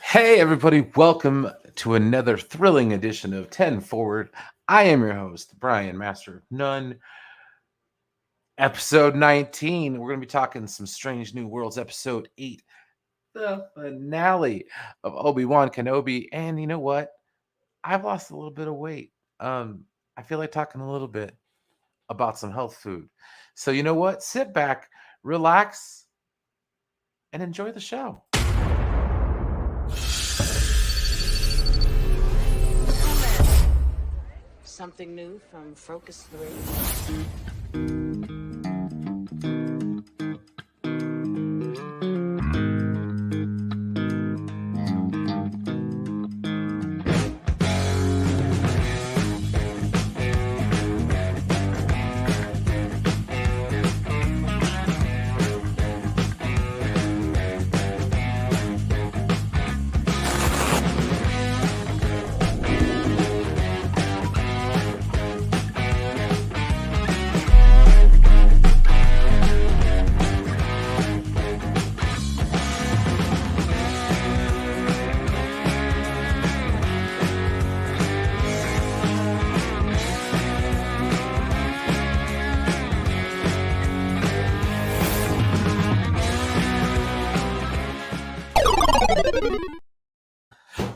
Hey, everybody, welcome to another thrilling edition of 10 Forward. I am your host, Brian, Master of None. Episode 19. We're going to be talking some Strange New Worlds, Episode 8, the finale of Obi-Wan Kenobi. And you know what? I've lost a little bit of weight. I feel like talking a little bit about some health food. So you know what? Sit back, relax, and enjoy the show. Something new from Focus 3.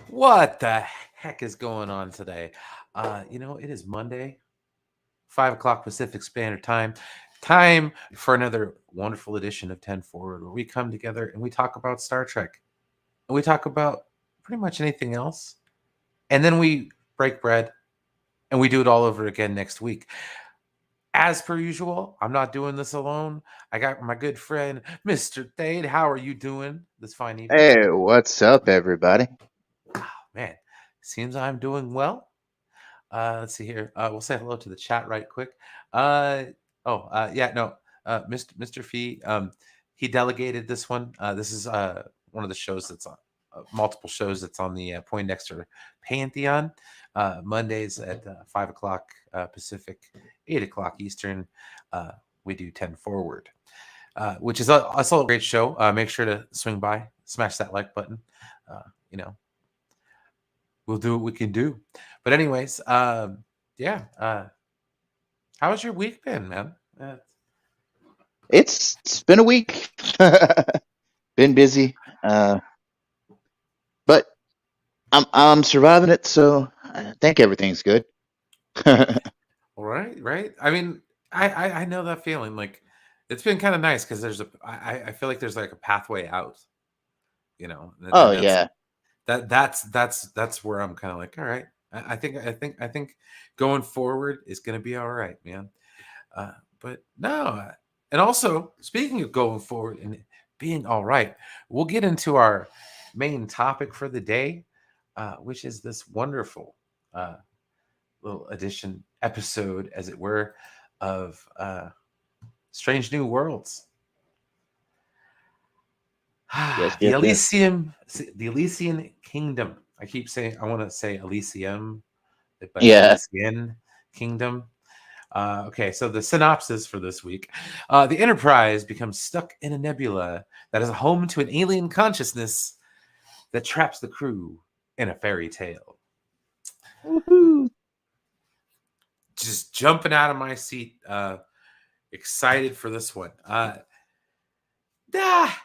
What the heck is going on today? It is Monday, 5 o'clock Pacific Standard Time. Time for another wonderful edition of 10 Forward, where we come together and we talk about Star Trek. And we talk about pretty much anything else. And then we break bread and we do it all over again next week. As per usual, I'm not doing this alone. I got my good friend, Mr. Thade. How are you doing this fine evening? Hey, what's up, everybody? Man, seems I'm doing well. Let's see here. We'll say hello to the chat right quick. Mr. Fee, he delegated this one. This is one of the shows that's on multiple shows that's on the Poindexter Pantheon. Mondays at 5 o'clock Pacific, 8 o'clock Eastern. We do 10 Forward, which is also a great show. Make sure to swing by, smash that like button. We'll do what we can do. But anyways, how has your week been, man? It's been a week. Been busy. But I'm surviving it, so I think everything's good. Right, right. I mean, I know that feeling. Like, it's been kind of nice because I feel like there's like a pathway out. Oh And yeah, that's where I'm kind of like, all right. I think going forward is gonna be all right, man. But no, and also speaking of going forward and being all right, we'll get into our main topic for the day, which is this wonderful uh, little edition episode, as it were, of Strange New Worlds. yes, the yes, yes. Elysium, the Elysian Kingdom. I keep saying I want to say Elysium, but it's Yeah, Elysian Kingdom. Okay, so the synopsis for this week: the Enterprise becomes stuck in a nebula that is home to an alien consciousness that traps the crew in a fairy tale. woohoo! Just jumping out of my seat, excited for this one. Ah,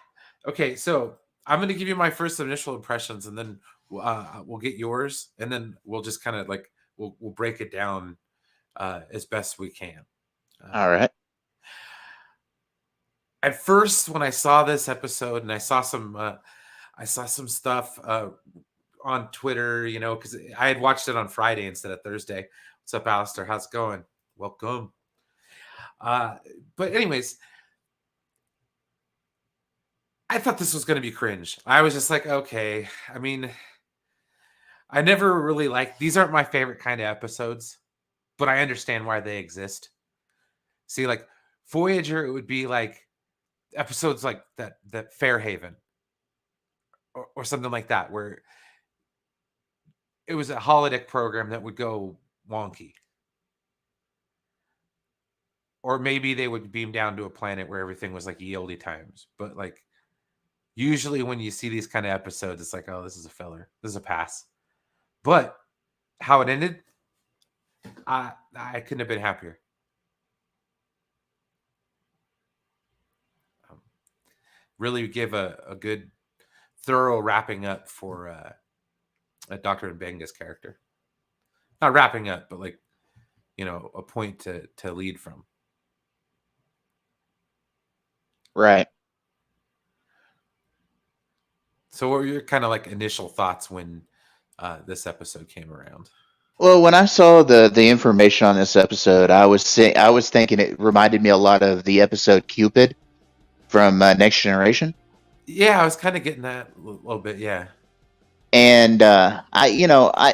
okay, so I'm going to give you my first initial impressions, and then we'll get yours, and then we'll just kind of like we'll break it down as best we can. All right. At first, when I saw this episode, and I saw some stuff on Twitter, because I had watched it on Friday instead of Thursday. What's up, Alistair? How's it going? Welcome. Uh, but anyways, I thought this was going to be cringe. I was just like, okay. I mean, I never really like these. Aren't my favorite kind of episodes, but I understand why they exist. See, like Voyager, it would be like episodes like that Fairhaven or something like that, where it was a holodeck program that would go wonky. Or maybe they would beam down to a planet where everything was like ye olde times. But like usually when you see these kind of episodes, it's like, oh, this is a filler. This is a pass. But how it ended, I couldn't have been happier. Um, really give a good thorough wrapping up for Dr. Mbenga's character. Not wrapping up, but like, a point to lead from. Right. So what were your kind of like initial thoughts when this episode came around? Well, when I saw the information on this episode, I was thinking it reminded me a lot of the episode Cupid from Next Generation, Yeah, I was kind of getting that a little bit. Yeah. and I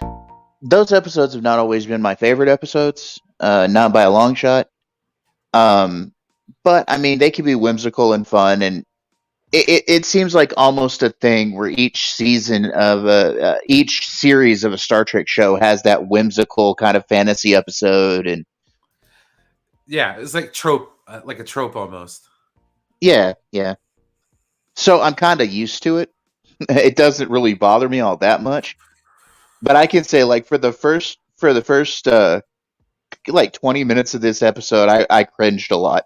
those episodes have not always been my favorite episodes, not by a long shot. Um, but I mean, they can be whimsical and fun, and it seems like almost a thing where each series of a Star Trek show has that whimsical kind of fantasy episode, and Yeah, it's like trope, like a trope almost. yeah, yeah. So I'm kind of used to it. It doesn't really bother me all that much. But I can say, like for the first like 20 minutes of this episode, I cringed a lot.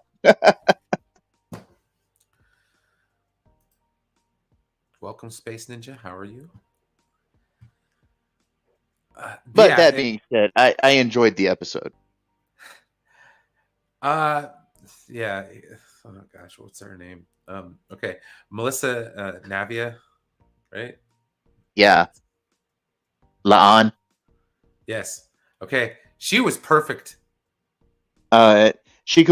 Welcome, Space Ninja. How are you? But Yeah. that being said, I enjoyed the episode. Uh, yeah. Oh gosh, what's her name? Okay, Melissa Navia, right? Yeah, Laan. Yes. Okay, she was perfect. Uh, she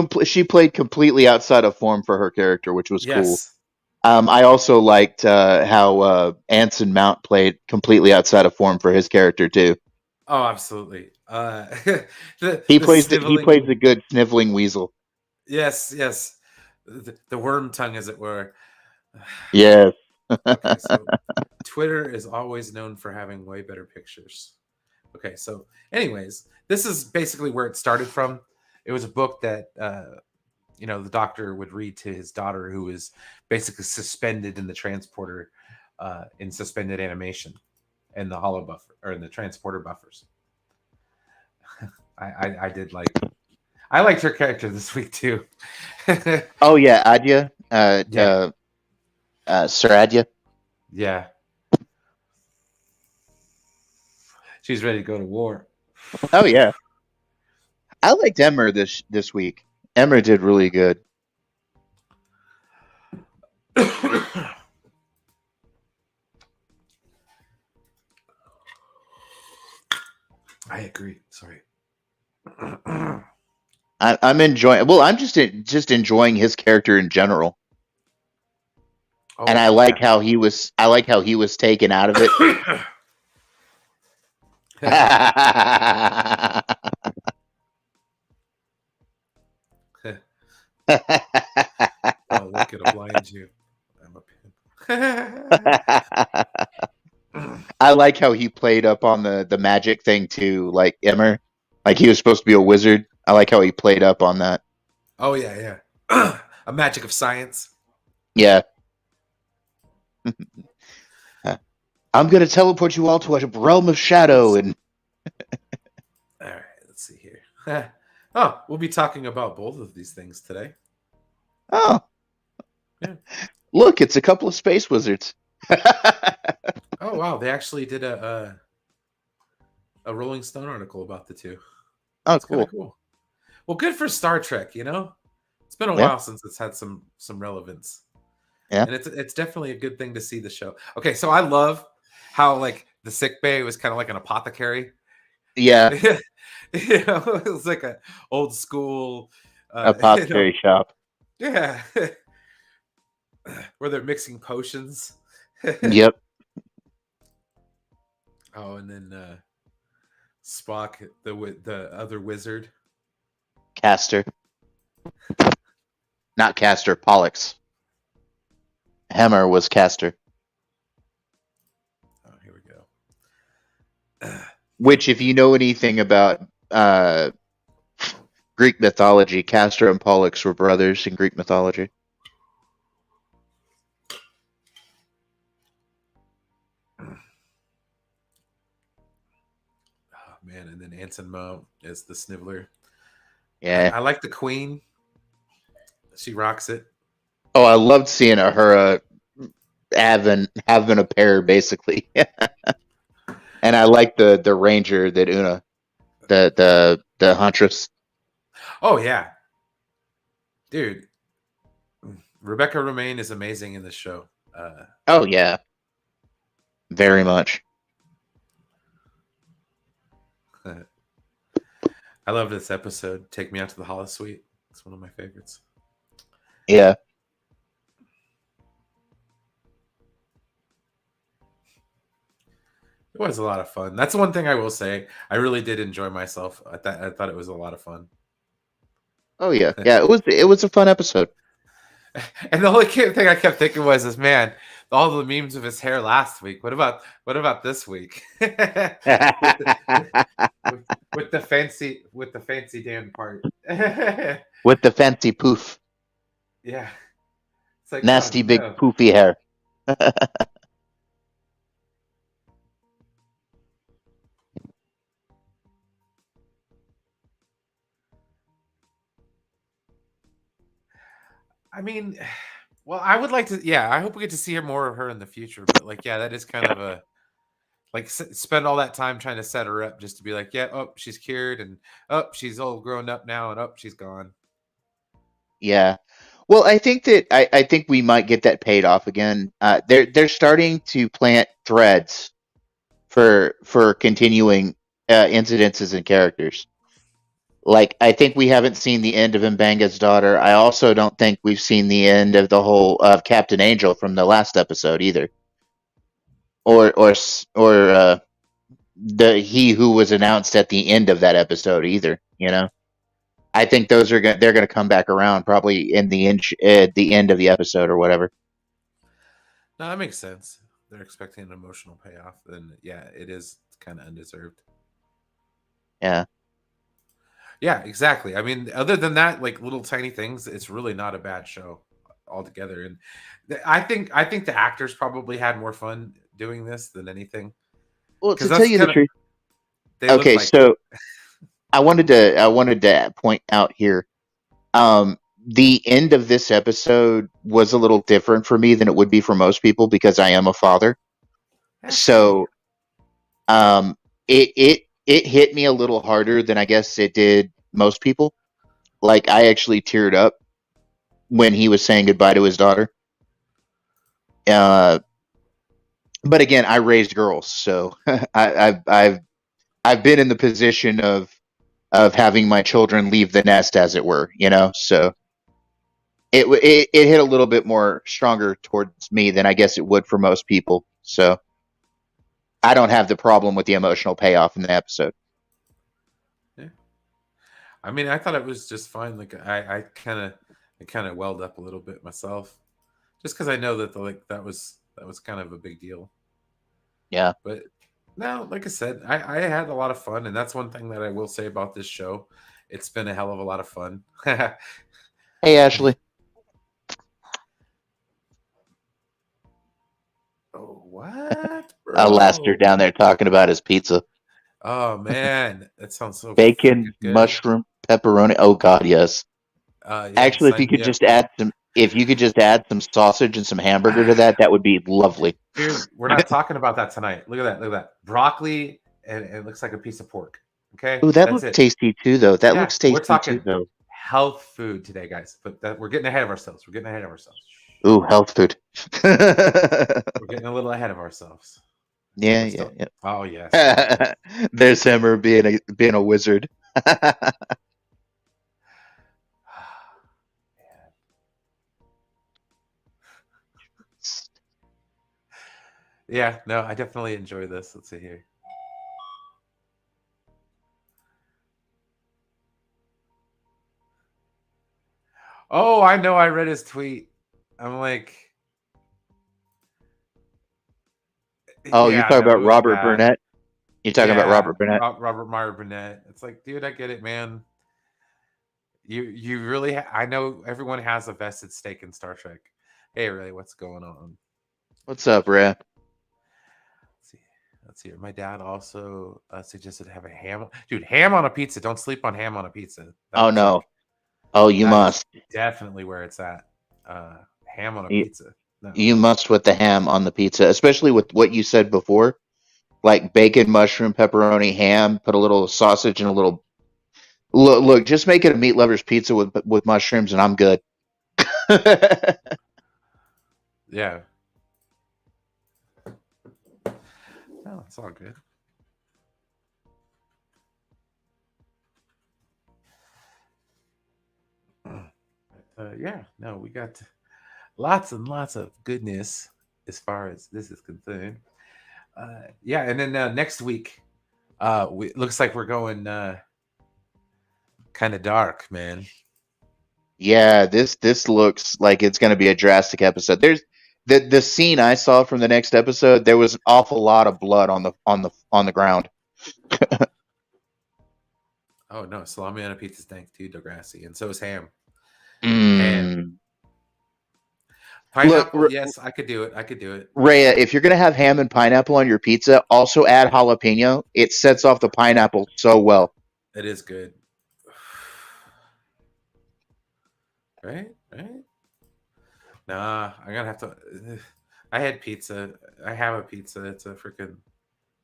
played completely outside of form for her character, which was cool. Yes. I also liked how Anson Mount played completely outside of form for his character too. Oh, absolutely. He The plays sniveling. a good sniveling weasel. Yes, yes. The worm tongue, as it were. Yes. Okay, so Twitter is always known for having way better pictures. Okay, so anyways, this is basically where it started from. It was a book that the doctor would read to his daughter, who was basically suspended in the transporter, in suspended animation, in the hollow buffer or in the transporter buffers. I did like. I liked her character this week too. Oh yeah, Adya. Yeah. Sir Adya. Yeah, she's ready to go to war. Oh yeah, I liked Emmer this week. Emmer did really good. I agree. Sorry. I'm enjoying. Well, I'm just enjoying his character in general, and Oh I like yeah. how he was. I like how he was taken out of it. Oh, what could oblige you? I'm a pimp. I like how he played up on the magic thing too, like Emmer. Like he was supposed to be a wizard. I like how he played up on that. Oh yeah, yeah. A magic of science. Yeah. I'm gonna teleport you all to a realm of shadow and All right, let's see here. Oh, we'll be talking about both of these things today. oh, Yeah. look, it's a couple of space wizards. Oh wow, they actually did a Rolling Stone article about the two. Oh, That's kind of cool. cool. Well, good for Star Trek. You know, it's been a Yeah, while since it's had some relevance, yeah, and it's definitely a good thing to see the show. Okay, so I love how like the sick bay was kind of like an apothecary. yeah. You know, it was like a old school, you know, Apothecary shop. yeah, where they're mixing potions. Yep, Oh, and then Spock, the other wizard. Castor, not Castor. Pollux. Hammer was Castor. Oh, here we go. Which, if you know anything about Greek mythology, Castor and Pollux were brothers in Greek mythology. Oh man, and then Anson Mo is the Sniveler. Yeah. I like the Queen. She rocks it. Oh, I loved seeing her having a pair basically, and I like the ranger that Una, the huntress. Oh yeah, dude. Rebecca Romaine is amazing in this show. Oh yeah, very much. I love this episode. Take Me Out to the Holosuite. It's one of my favorites. Yeah. It was a lot of fun. That's one thing I will say. I really did enjoy myself. I thought it was a lot of fun. Oh yeah, yeah. It was a fun episode. And the only thing I kept thinking was, "Is man, all the memes of his hair last week. What about this week? with, with the fancy Dan part. With the fancy poof, Yeah, it's like oh nasty big no. poofy hair. I mean, well, I would like to. Yeah, I hope we get to see more of her in the future. But like, yeah, that is kind of a like spend all that time trying to set her up just to be like, yeah, oh, she's cured, and oh, she's all grown up now, and oh, she's gone. Yeah. Well, I think we might get that paid off again. They're starting to plant threads for continuing incidences and characters. Like I think we haven't seen the end of Mbanga's daughter. I also don't think we've seen the end of the whole of Captain Angel from the last episode either, or the he who was announced at the end of that episode either. I think they're gonna come back around probably in the end of the episode or whatever. No, that makes sense. They're expecting an emotional payoff, then yeah, it is kind of undeserved. Yeah. Yeah, exactly. I mean, other than that, like little tiny things, it's really not a bad show altogether. And I think the actors probably had more fun doing this than anything Well, because to tell that's you the kind of truth, they look okay, like so I wanted to point out here. the end of this episode was a little different for me than it would be for most people because I am a father. That's sweet. So um, it hit me a little harder than I guess it did most people. Like I actually teared up when he was saying goodbye to his daughter. Uh, but again, I raised girls, so I've been in the position of having my children leave the nest, as it were. So it hit a little bit more stronger towards me than I guess it would for most people. So I don't have the problem with the emotional payoff in the episode. Yeah. I mean, I thought it was just fine. Like I kind of welled up a little bit myself, just because I know that that was kind of a big deal. Yeah. But no, like I said, I had a lot of fun, and that's one thing that I will say about this show. It's been a hell of a lot of fun. Hey, Ashley. Oh, what, Laster bro? down there talking about his pizza. Oh man, that sounds so freaking Bacon, good. mushroom, pepperoni. Oh God, yes. Yeah, Actually, sign me up. if you could just add some sausage and some hamburger to that, that would be lovely. Dude, we're not talking about that tonight. Look at that. Look at that. Broccoli and it looks like a piece of pork. Okay, Ooh, that that's looks it. tasty too, though. That Yeah, looks we're tasty too, talking though. health food today, guys. But we're getting ahead of ourselves. We're getting ahead of ourselves. Ooh, health food. We're getting a little ahead of ourselves. Yeah, We're yeah, still. yeah. Oh yes, yes, yes. There's Hammer being a wizard. Yeah, no, I definitely enjoy this. Let's see here. Oh, I know. I read his tweet. I'm like, Oh, you're yeah, talking no, about it was Robert bad. Burnett? You're talking about Yeah, Robert Burnett? Robert Meyer Burnett. It's like, dude, I get it, man. You really. I know everyone has a vested stake in Star Trek. Hey, really, what's going on? What's up, Ray? Let's see. Let's see. My dad also suggested have a ham. Dude, ham on a pizza. Don't sleep on ham on a pizza. Oh That's no. like Oh, you that is must. definitely where it's at. Ham on a You, pizza. No. you must with the ham on the pizza, especially with what you said before, like bacon, mushroom, pepperoni, ham. Put a little sausage and a little. Look, just make it a meat lover's pizza with mushrooms, and I'm good. Yeah. No, it's all good. Yeah. No, we got lots and lots of goodness as far as this is concerned. Yeah, and then next week, it looks like we're going kind of dark, man. Yeah, this looks like it's going to be a drastic episode. There's the scene I saw from the next episode. There was an awful lot of blood on the ground. Oh no, salami on a pizza stank too, Degrassi, and so is ham. Ham, Mm. Look, pineapple. Yes, I could do it. I could do it. Rhea, if you're gonna have ham and pineapple on your pizza, also add jalapeno. It sets off the pineapple so well. It is good. Right, right. Nah, I'm gonna have to. I had pizza. I have a pizza. It's a freaking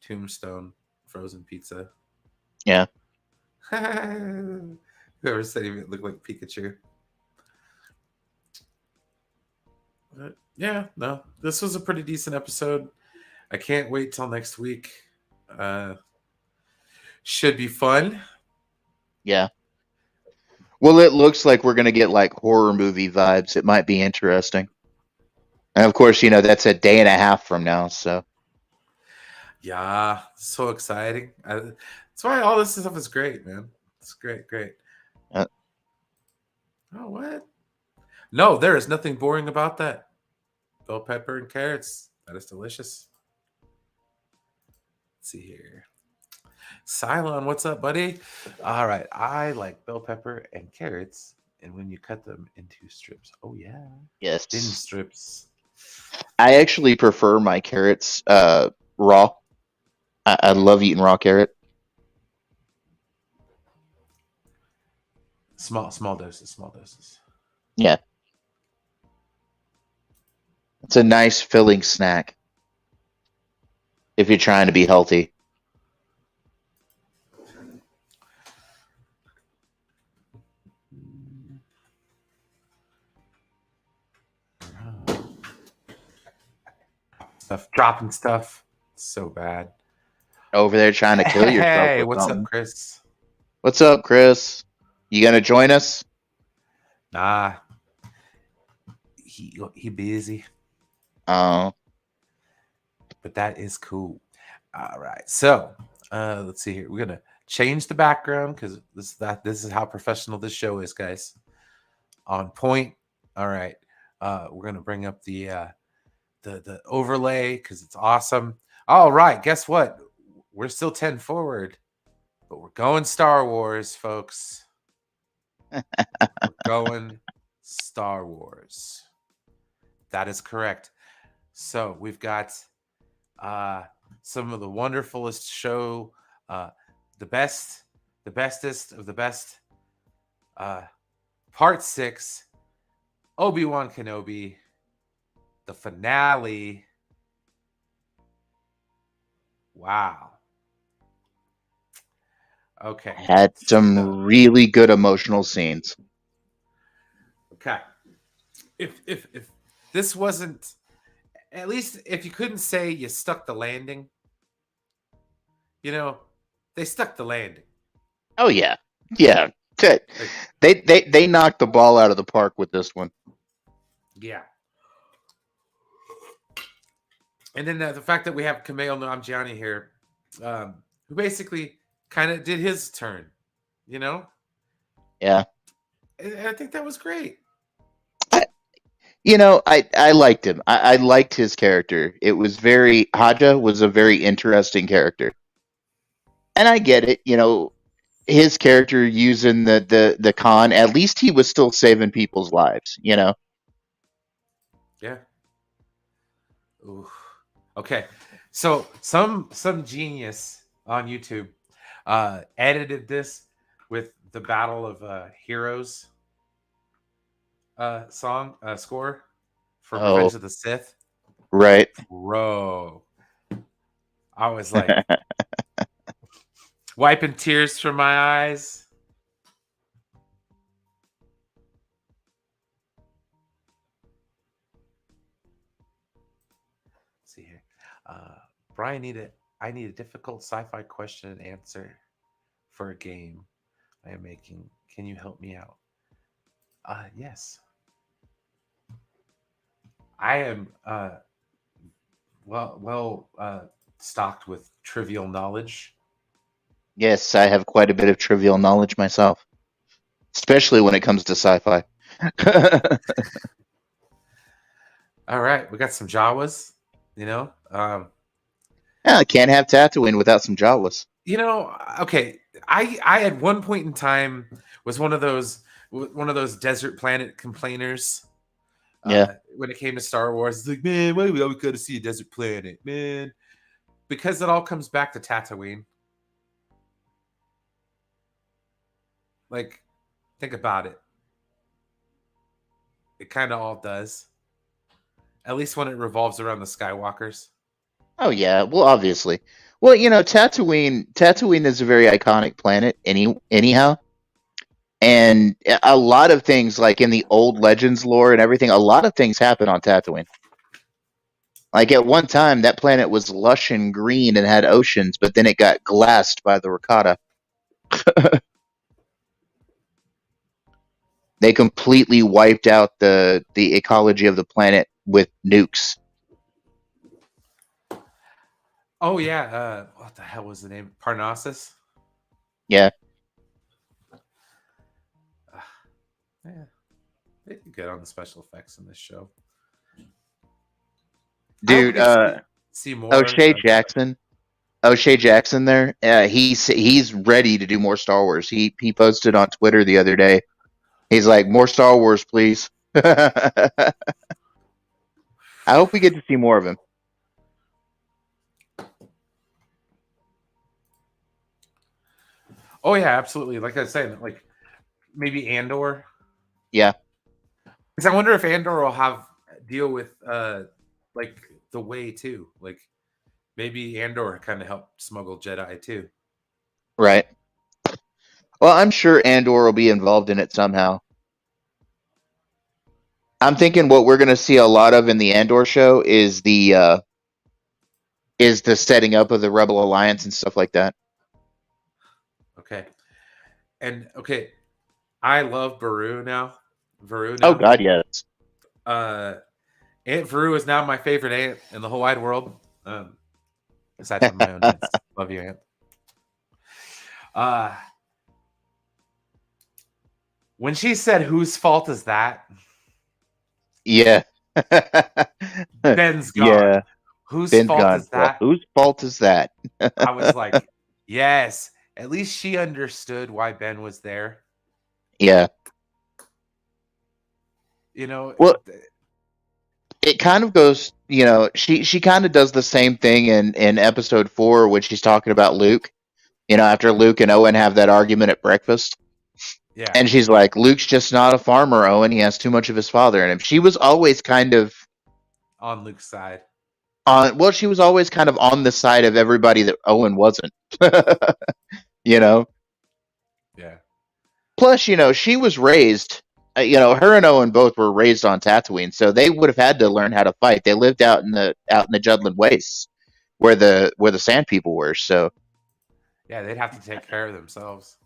tombstone frozen pizza. Yeah. Whoever said he looked like Pikachu. But yeah, no, this was a pretty decent episode. I can't wait till next week. Uh, should be fun. Yeah. Well, it looks like we're gonna get like horror movie vibes. It might be interesting. And of course, that's a day and a half from now. So Yeah, so exciting. That's why all this stuff is great, man. It's great, great. uh, Oh, what? No, there is nothing boring about that. Bell pepper and carrots. That is delicious. Let's see here. Cylon, what's up, buddy? All right. I like bell pepper and carrots. And when you cut them into strips. Oh, yeah. Thin yes, strips. I actually prefer my carrots raw. I love eating raw carrot. Small doses, small doses. Yeah, it's a nice filling snack if you're trying to be healthy. Stuff dropping stuff. So bad. Over there trying to kill yourself Hey, with what's up, something. Chris? What's up, Chris? You gonna join us? Nah, he busy, Oh, but that is cool. All right, so let's see here. We're gonna change the background because this is how professional this show is, guys. On point. All right, we're gonna bring up the overlay because it's awesome. All right, guess what? We're still 10 forward, but we're going Star Wars, folks. We're going Star Wars. That is correct. So we've got uh, some of the wonderfulest show, uh, the best, the bestest of the best. Uh, Part 6, Obi-Wan Kenobi, the finale. Wow. Okay. had some So, really good emotional scenes. okay. If this wasn't, at least if you couldn't say you stuck the landing, you know, they stuck the landing. Oh yeah, yeah. Good. Like, They knocked the ball out of the park with this one. yeah. And then the fact that we have Kumail Nanjiani here, who basically kind of did his turn, you know? Yeah. I think that was great. I liked him. I liked his character. It was very Haja was a very interesting character, and I get it. His character using the con. At least he was still saving people's lives. Yeah. Ooh. Okay. So some genius on YouTube edited this with the Battle of Heroes score for Oh, Revenge of the Sith. right. Bro, I was like wiping tears from my eyes. Let's see here. Uh, Brian I need a difficult sci-fi question and answer for a game I am making. Can you help me out? Yes. I am well stocked with trivial knowledge. Yes, I have quite a bit of trivial knowledge myself, especially when it comes to sci-fi. All right, we got some Jawas. Yeah, I can't have Tatooine without some Jawas. Okay. I at one point in time was one of those desert planet complainers. Yeah. When it came to Star Wars, it's like, man, why do we always got to see a desert planet, man? Because it all comes back to Tatooine. Like, think about it. It kind of all does. At least when it revolves around the Skywalkers. Oh yeah. Well, obviously. Well, Tatooine is a very iconic planet anyhow. And a lot of things like in the old Legends lore and everything, a lot of things happen on Tatooine. Like at one time that planet was lush and green and had oceans, but then it got glassed by the Rakata. They completely wiped out the ecology of the planet with nukes. Oh yeah. What the hell was the name? Parnassus. Yeah. Uh, yeah, they did good on the special effects in this show. I hope we Dude, get to see more. O'Shea Jackson. O'Shea Jackson there. He's ready to do more Star Wars. He posted on Twitter the other day. He's like, more Star Wars, please. I hope we get to see more of him. Oh yeah, absolutely. Like I was saying, like maybe Andor. Yeah. Because I wonder if Andor will have deal with like the way too. Like maybe Andor kind of helped smuggle Jedi too. Right. Well, I'm sure Andor will be involved in it somehow. I'm thinking what we're going to see a lot of in the Andor show is the setting up of the Rebel Alliance and stuff like that. Okay. And okay, I love Beru now. Veru Oh now. God, yes. Aunt Veru is now my favorite aunt in the whole wide world. Aside from my own aunts. Love you, aunt. Uh when she said whose fault is that? Yeah. Ben's gone. Yeah. Whose Ben's fault gone. is Well, that? whose fault is that? I was like, yes. At least she understood why Ben was there. Yeah. You know, Well, it kind of goes, she kind of does the same thing in episode 4 when she's talking about Luke, after Luke and Owen have that argument at breakfast. yeah. And she's like, Luke's just not a farmer, Owen. He has too much of his father in him. She was always kind of On Luke's side. she was always kind of on the side of everybody that Owen wasn't. you know? Yeah. Plus, she was raised, her and Owen both were raised on Tatooine, so they would have had to learn how to fight. They lived out in the Judland Wastes where the Sand People were. So, Yeah, they'd have to take care of themselves.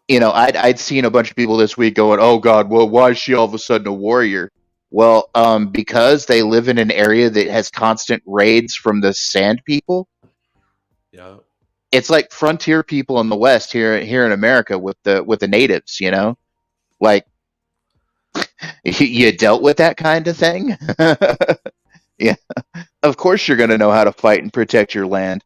I'd seen a bunch of people this week going, "Oh God, well, why is she all of a sudden a warrior?" Well, because they live in an area that has constant raids from the Sand People. Yeah. It's like frontier people in the West here in America with the natives. Like you dealt with that kind of thing. Yeah, of course you're going to know how to fight and protect your land.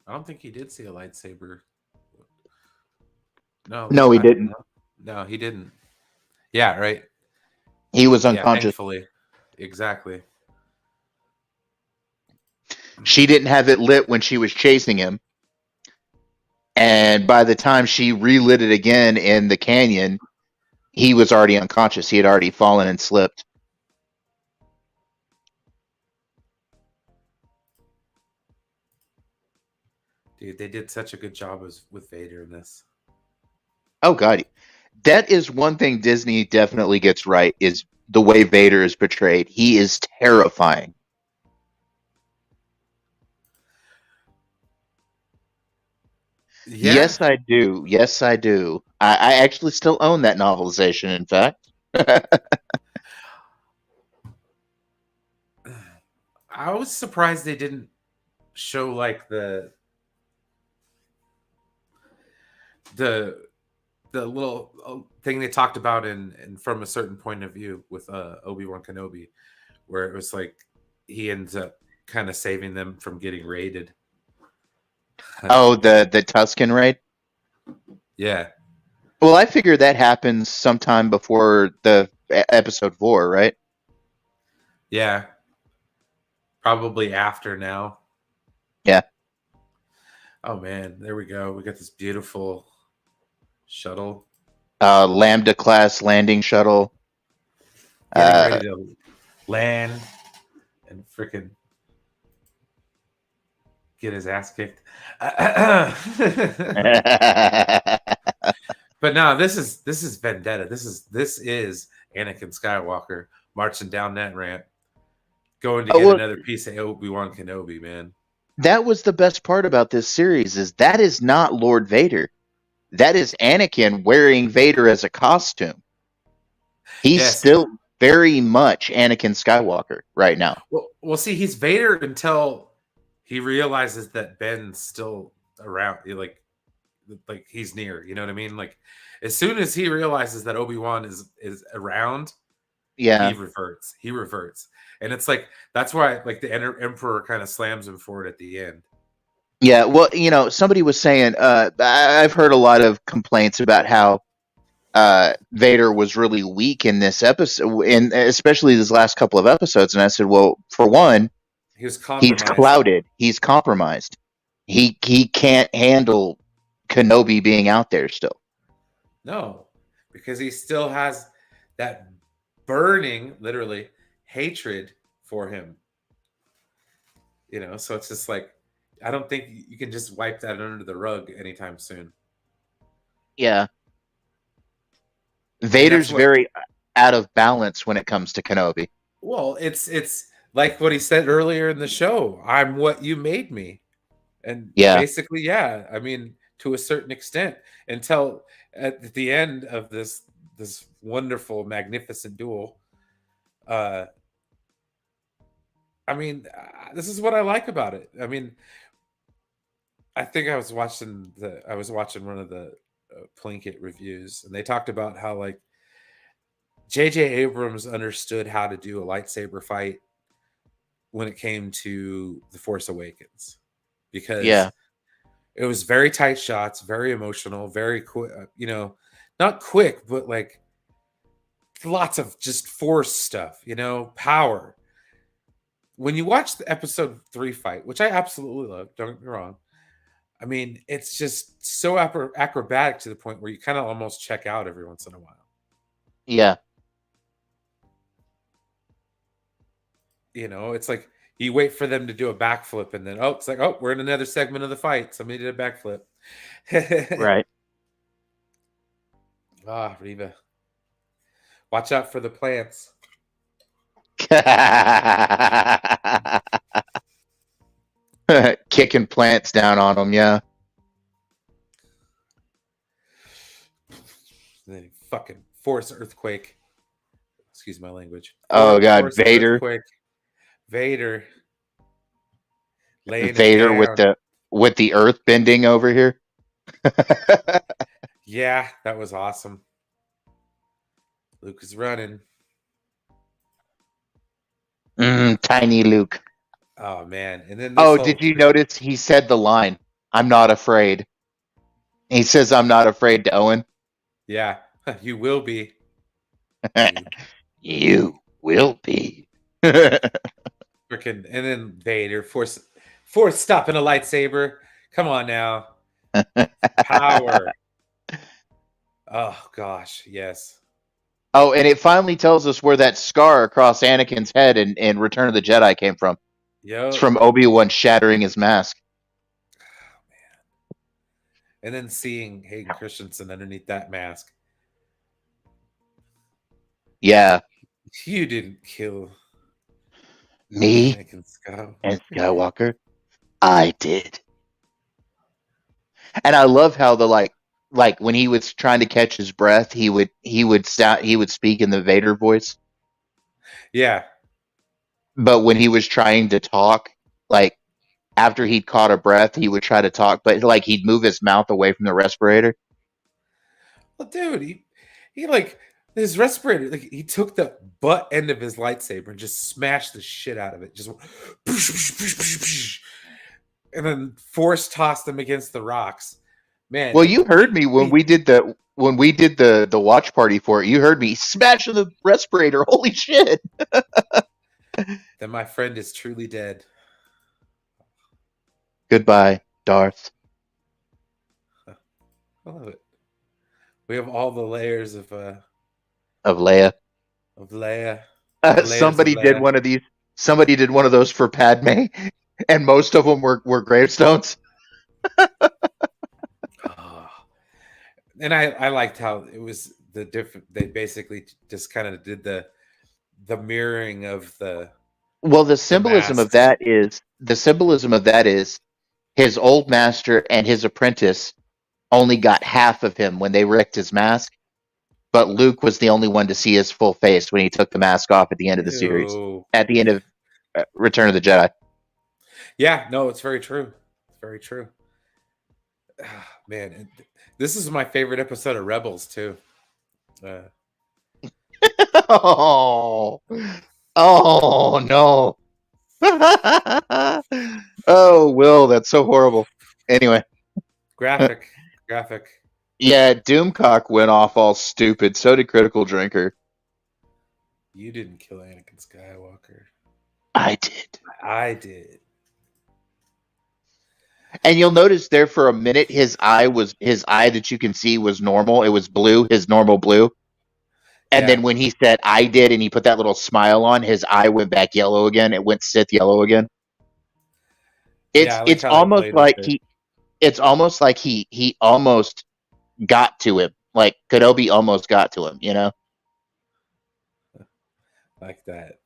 I don't think he did see a lightsaber. No, No, he didn't. no, he didn't. Yeah, right. He was Yeah, unconscious. thankfully. Exactly. She didn't have it lit when she was chasing him. And by the time she relit it again in the canyon, he was already unconscious. He had already fallen and slipped. Dude, they did such a good job with Vader in this. Oh God, that is one thing Disney definitely gets right, is the way Vader is portrayed. He is terrifying. Yeah. Yes, I do. Yes, I do. I actually still own that novelization, in fact. I was surprised they didn't show like the little thing they talked about in from a certain point of view with Obi-Wan Kenobi, where it was like he ends up kind of saving them from getting raided. Oh, the Tusken raid? Yeah. Well, I figure that happens sometime before the episode 4, right? Yeah. Probably after now. Yeah. Oh man, there we go. We got this beautiful shuttle. Lambda class landing shuttle. Getting ready to land and freaking get his ass kicked. But no, this is vendetta. This is Anakin Skywalker marching down that ramp, going to get another piece of Obi-Wan Kenobi, man. That was the best part about this series, is that is not Lord Vader. That is Anakin wearing Vader as a costume. He's still very much Anakin Skywalker right now. Well, see, he's Vader until he realizes that Ben's still around. Like he's near. You know what I mean? Like as soon as he realizes that Obi-Wan is around, yeah, he reverts, and it's like that's why like the Emperor kind of slams him for it at the end. Yeah, well, somebody was saying, I've heard a lot of complaints about how Vader was really weak in this episode, and especially these last couple of episodes. And I said, well, for one, he's clouded. He's compromised. He can't handle Kenobi being out there still. No, because he still has that burning, literally, hatred for him. So it's just like, I don't think you can just wipe that under the rug anytime soon. Yeah. And that's Vader's what, very out of balance when it comes to Kenobi. well, it's like what he said earlier in the show. I'm what you made me. And Yeah. basically, yeah, I mean, to a certain extent, until at the end of this wonderful, magnificent duel. I mean, this is what I like about it. I mean, I think I was watching one of the Plinkett reviews, and they talked about how, like, J.J. Abrams understood how to do a lightsaber fight when it came to The Force Awakens, because Yeah. it was very tight shots, very emotional, very quick. Not quick, but like lots of just force stuff. Power. When you watch the episode 3 fight, which I absolutely love, don't get me wrong. I mean, it's just so acrobatic to the point where you kind of almost check out every once in a while. Yeah. It's like you wait for them to do a backflip, and then it's like, we're in another segment of the fight. Somebody did a backflip. Right. Riva, watch out for the plants. Kicking plants down on them. Yeah. Then fucking force earthquake. Excuse my language. Oh God, Force Vader. earthquake. Vader laying it Vader down. with the earth bending over here. Yeah, that was awesome. Luke is running. Tiny Luke. Oh man! And then Did you notice he said the line, "I'm not afraid." He says, "I'm not afraid" to Owen. Yeah, you will be. You will be. Freaking, and then Vader force stopping a lightsaber. Come on now, power. Oh gosh, yes. Oh, and it finally tells us where that scar across Anakin's head in Return of the Jedi came from. It's Yo, from Obi-Wan shattering his mask. and then seeing Hayden Christensen underneath that mask. Yeah. You didn't kill Me Anakin Skywalker. and Skywalker, I did. And I love how the like when he was trying to catch his breath, he would speak in the Vader voice. Yeah. But when he was trying to talk, like after he'd caught a breath, he would try to talk, but like he'd move his mouth away from the respirator. Well, dude, he like his respirator, like he took the butt end of his lightsaber and just smashed the shit out of it. Just and then force tossed them against the rocks. Man. Well, you heard me when we did the watch party for it. You heard me smashing the respirator. Holy shit. Then my friend is truly dead. Goodbye, Darth. I love it. We have all the layers of Leia. Of Leia. Somebody did one of these. Somebody did one of those for Padme, and most of them were gravestones. And I liked how it was the different. They basically just kind of did the mirroring of the. Well, the symbolism of that is his old master and his apprentice only got half of him when they wrecked his mask, but Luke was the only one to see his full face when he took the mask off at the end of the series, at the end of Return of the Jedi. Yeah, no, it's very true. It's very true. Man, this is my favorite episode of Rebels too. Oh no. Oh, Will, that's so horrible. Anyway. Graphic. Yeah, Doomcock went off all stupid. So did Critical Drinker. You didn't kill Anakin Skywalker. I did. I did. And you'll notice there for a minute, his eye that you can see was normal. It was blue, his normal blue. And Yeah, then when he said "I did" and he put that little smile on, his eye went back yellow again. It went Sith yellow again. yeah, It's I like it's how they almost played with like it he almost got to him. Like Kenobi almost got to him, you know? like that.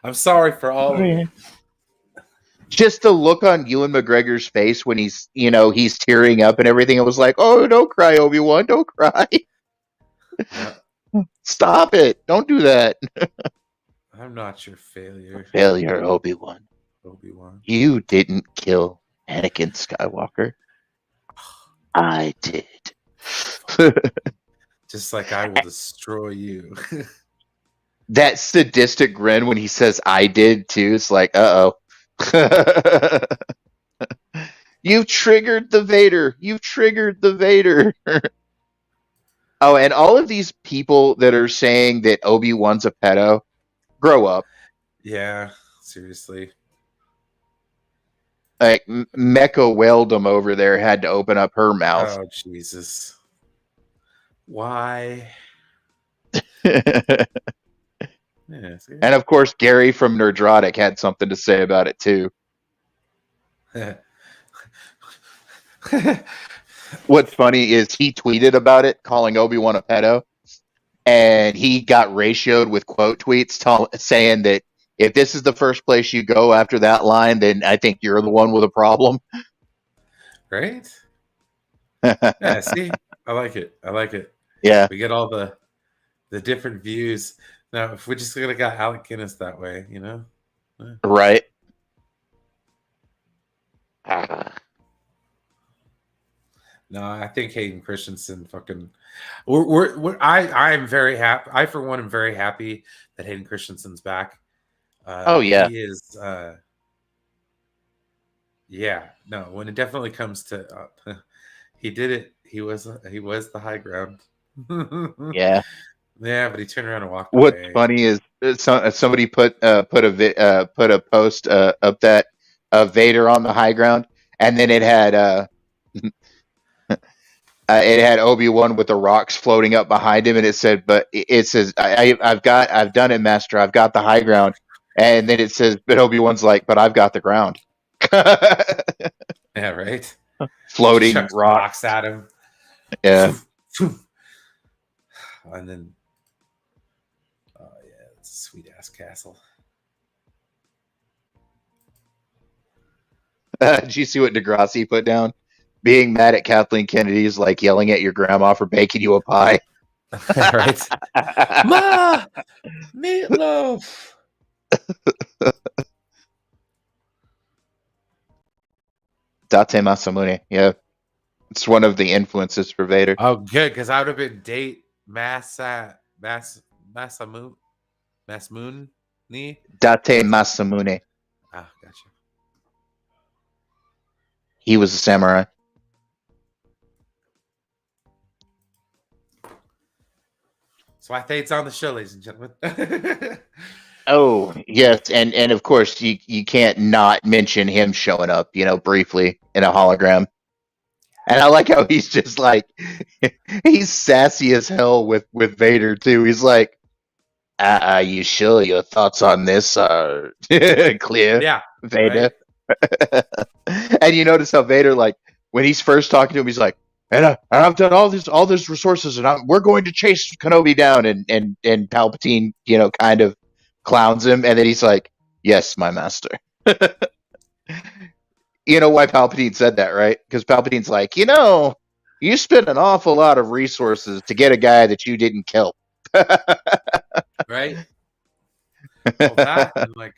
I'm sorry for all of it. Just the look on Ewan McGregor's face when he's tearing up and everything. It was like, oh, don't cry, Obi-Wan, don't cry. Yeah, Stop it. Don't do that. I'm not your failure, Failure, Obi-Wan. Obi-Wan. You didn't kill Anakin Skywalker. I did. Just like I will destroy you. That sadistic grin when he says I did too. It's like, uh-oh. You triggered the Vader. You triggered the Vader. Oh, and all of these people that are saying that Obi-Wan's a pedo, grow up. Yeah, seriously. Like Mecha Weldum over there had to open up her mouth. Oh Jesus. Why? And Yeah, see? of course, Gary from Nerdrotic had something to say about it too. What's funny is he tweeted about it, calling Obi-Wan a pedo, and he got ratioed with quote tweets saying that if this is the first place you go after that line, then I think you're the one with a problem. Right? Yeah, see? I like it. I like it. Yeah, We get all the different views. Now, if we just could have got Alec Guinness that way, you know? right. No, I think Hayden Christensen fucking. I'm very happy. I for one am very happy that Hayden Christensen's back. Oh yeah. He is. Yeah, no. When it definitely comes to, he did it. He was the high ground. Yeah. Yeah, but he turned around and walked What's away. funny is somebody put a post up that Vader on the high ground, and then it had Obi-Wan with the rocks floating up behind him, and it said, but it says, I've done it, Master. I've got the high ground. And then it says, but Obi-Wan's like, but I've got the ground. Yeah, right. Just Floating chucks rocks. rocks at him. Yeah. And then, oh yeah, it's a sweet ass castle. Did you see what Degrassi put down? Being mad at Kathleen Kennedy is like yelling at your grandma for baking you a pie. Right? Ma! Meatloaf! Date Masamune. Yeah. It's one of the influences for Vader. Oh, good, because I would have been date Masamune. Masmoon? Ni? Date Masamune. Ah, gotcha. He was a samurai. So I think it's on the show, ladies and gentlemen. Oh, yes, and of course you can't not mention him showing up, briefly in a hologram. And I like how he's just like he's sassy as hell with Vader too. He's like, you sure your thoughts on this are clear, Yeah, Vader?" right? And you notice how Vader, like, when he's first talking to him, he's like, and I've done all these resources, and we're going to chase Kenobi down, and Palpatine, kind of clowns him, and then he's like, "Yes, my master." You know why Palpatine said that, right? Because Palpatine's like, you spent an awful lot of resources to get a guy that you didn't kill. Right? Well, that and like,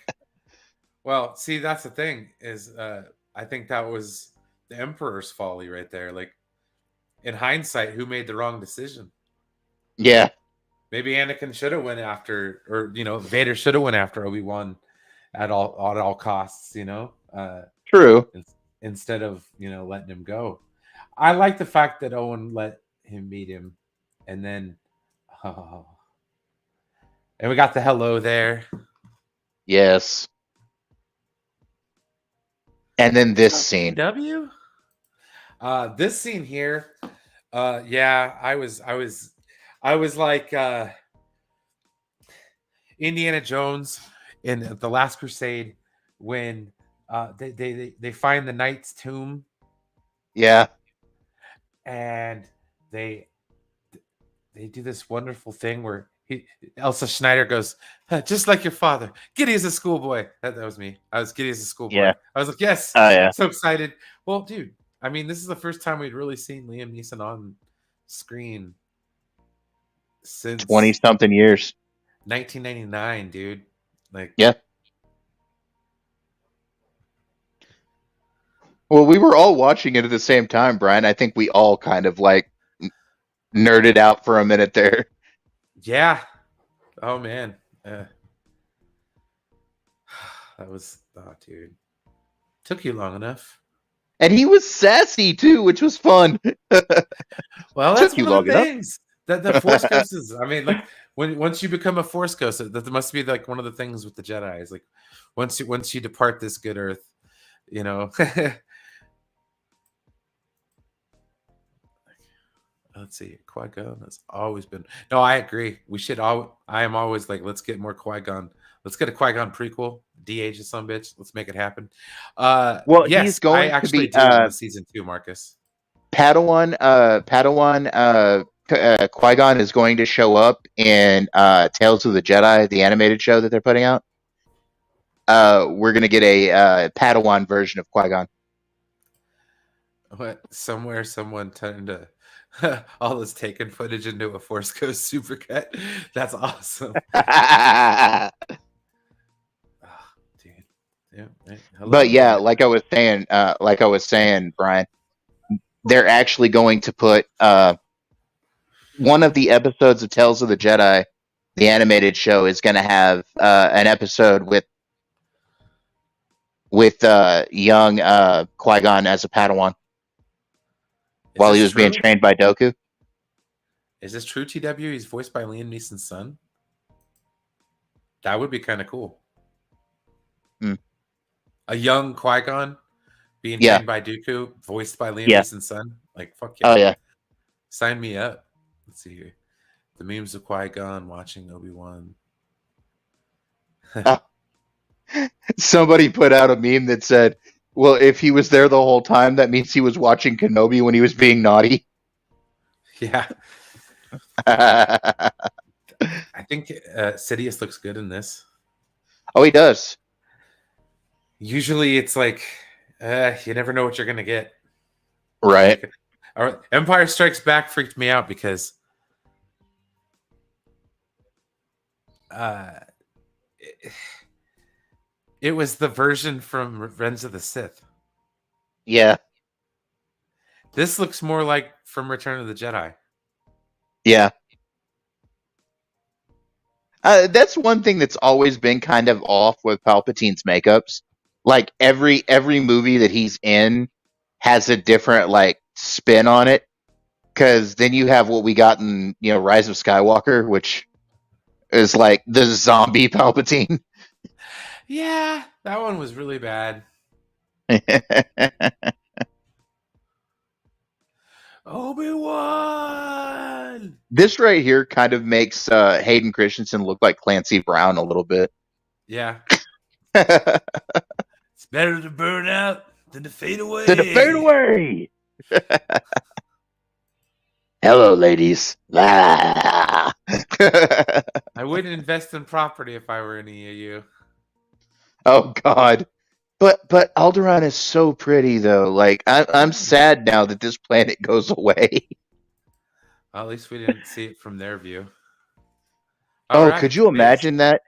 well, see, that's the thing is, I think that was the Emperor's folly right there. Like, in hindsight, who made the wrong decision? Yeah, Maybe Anakin should have went after, or Vader should have went after Obi-Wan at all costs. true. Instead of letting him go. I like the fact that Owen let him meet him, and then, oh, and we got the hello there. Yes. And then this scene. W. This scene here, yeah, I was like Indiana Jones in the Last Crusade when they find the knight's tomb Yeah. and they they do this wonderful thing where Elsa Schneider goes, "Huh, just like your father, giddy as a schoolboy." That was me. I was giddy as a schoolboy. Yeah. I was like, yes, Oh yeah. so excited. Well, dude, I mean, this is the first time we'd really seen Liam Neeson on screen 20 since something years. 1999, dude. Like, Yeah. Well, we were all watching it at the same time, Brian. I think we all kind of like nerded out for a minute there. yeah. Oh man, uh, that was dude. Took you long enough. And he was sassy too, which was fun. Well, that's Took you one of long the enough. things that the Force Ghost is. I mean, like once you become a Force Ghost, that must be like one of the things with the Jedi is like once you depart this good Earth, you know. Let's see, Qui-Gon has always been. No, I agree. We should all. I am always like, let's get more Qui-Gon. Let's get a Qui-Gon prequel. De-age of some bitch. Let's make it happen. Well, he's Yes, I going to actually be do want a season 2, Marcus. Qui-Gon is going to show up in Tales of the Jedi, the animated show that they're putting out. We're going to get a Padawan version of Qui-Gon. What? Somewhere, someone turned all this taken footage into a Force Ghost supercut. That's awesome. Oh, dude. Yeah. Right. Hello. But yeah, Internet. like I was saying, Brian, they're actually going to put one of the episodes of Tales of the Jedi, the animated show, is going to have an episode with young Qui-Gon as a Padawan while he was being trained by Dooku. Is this true, TW? He's voiced by Liam Neeson's son? That would be kind of cool. Hmm. A young Qui-Gon being Yeah. trained by Dooku, voiced by Liam Yeah. Neeson's son? Like, fuck yeah. Oh yeah. Sign me up. Let's see here. The memes of Qui-Gon watching Obi-Wan. Somebody put out a meme that said, well, if he was there the whole time, that means he was watching Kenobi when he was being naughty. Yeah. I think Sidious looks good in this. Oh, he does. Usually it's like, you never know what you're going to get. Right. Empire Strikes Back freaked me out because it was the version from Revenge of the Sith. Yeah. This looks more like from Return of the Jedi. Yeah. That's one thing that's always been kind of off with Palpatine's makeups. Like every movie that he's in has a different like spin on it. Because then you have what we got in Rise of Skywalker, which is like the zombie Palpatine. Yeah, that one was really bad. Obi-Wan! This right here kind of makes Hayden Christensen look like Clancy Brown a little bit. Yeah. It's better to burn out than to fade away. Hello, ladies. I I wouldn't invest in property if I were any of you. Oh God. But Alderaan is so pretty though. Like I'm sad now that this planet goes away. Well, at least we didn't see it from their view. Could you imagine that?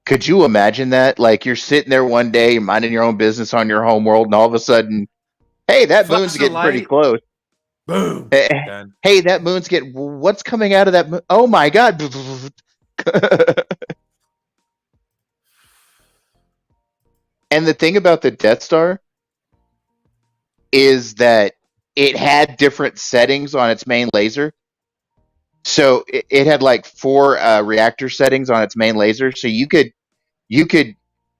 Could you imagine that? Like you're sitting there one day, you're minding your own business on your home world, and all of a sudden, hey, that moon's getting pretty close. Boom. Hey, that moon's getting. What's coming out of that moon? Oh my God. And the thing about the Death Star is that it had different settings on its main laser. So it had like 4 reactor settings on its main laser. So you could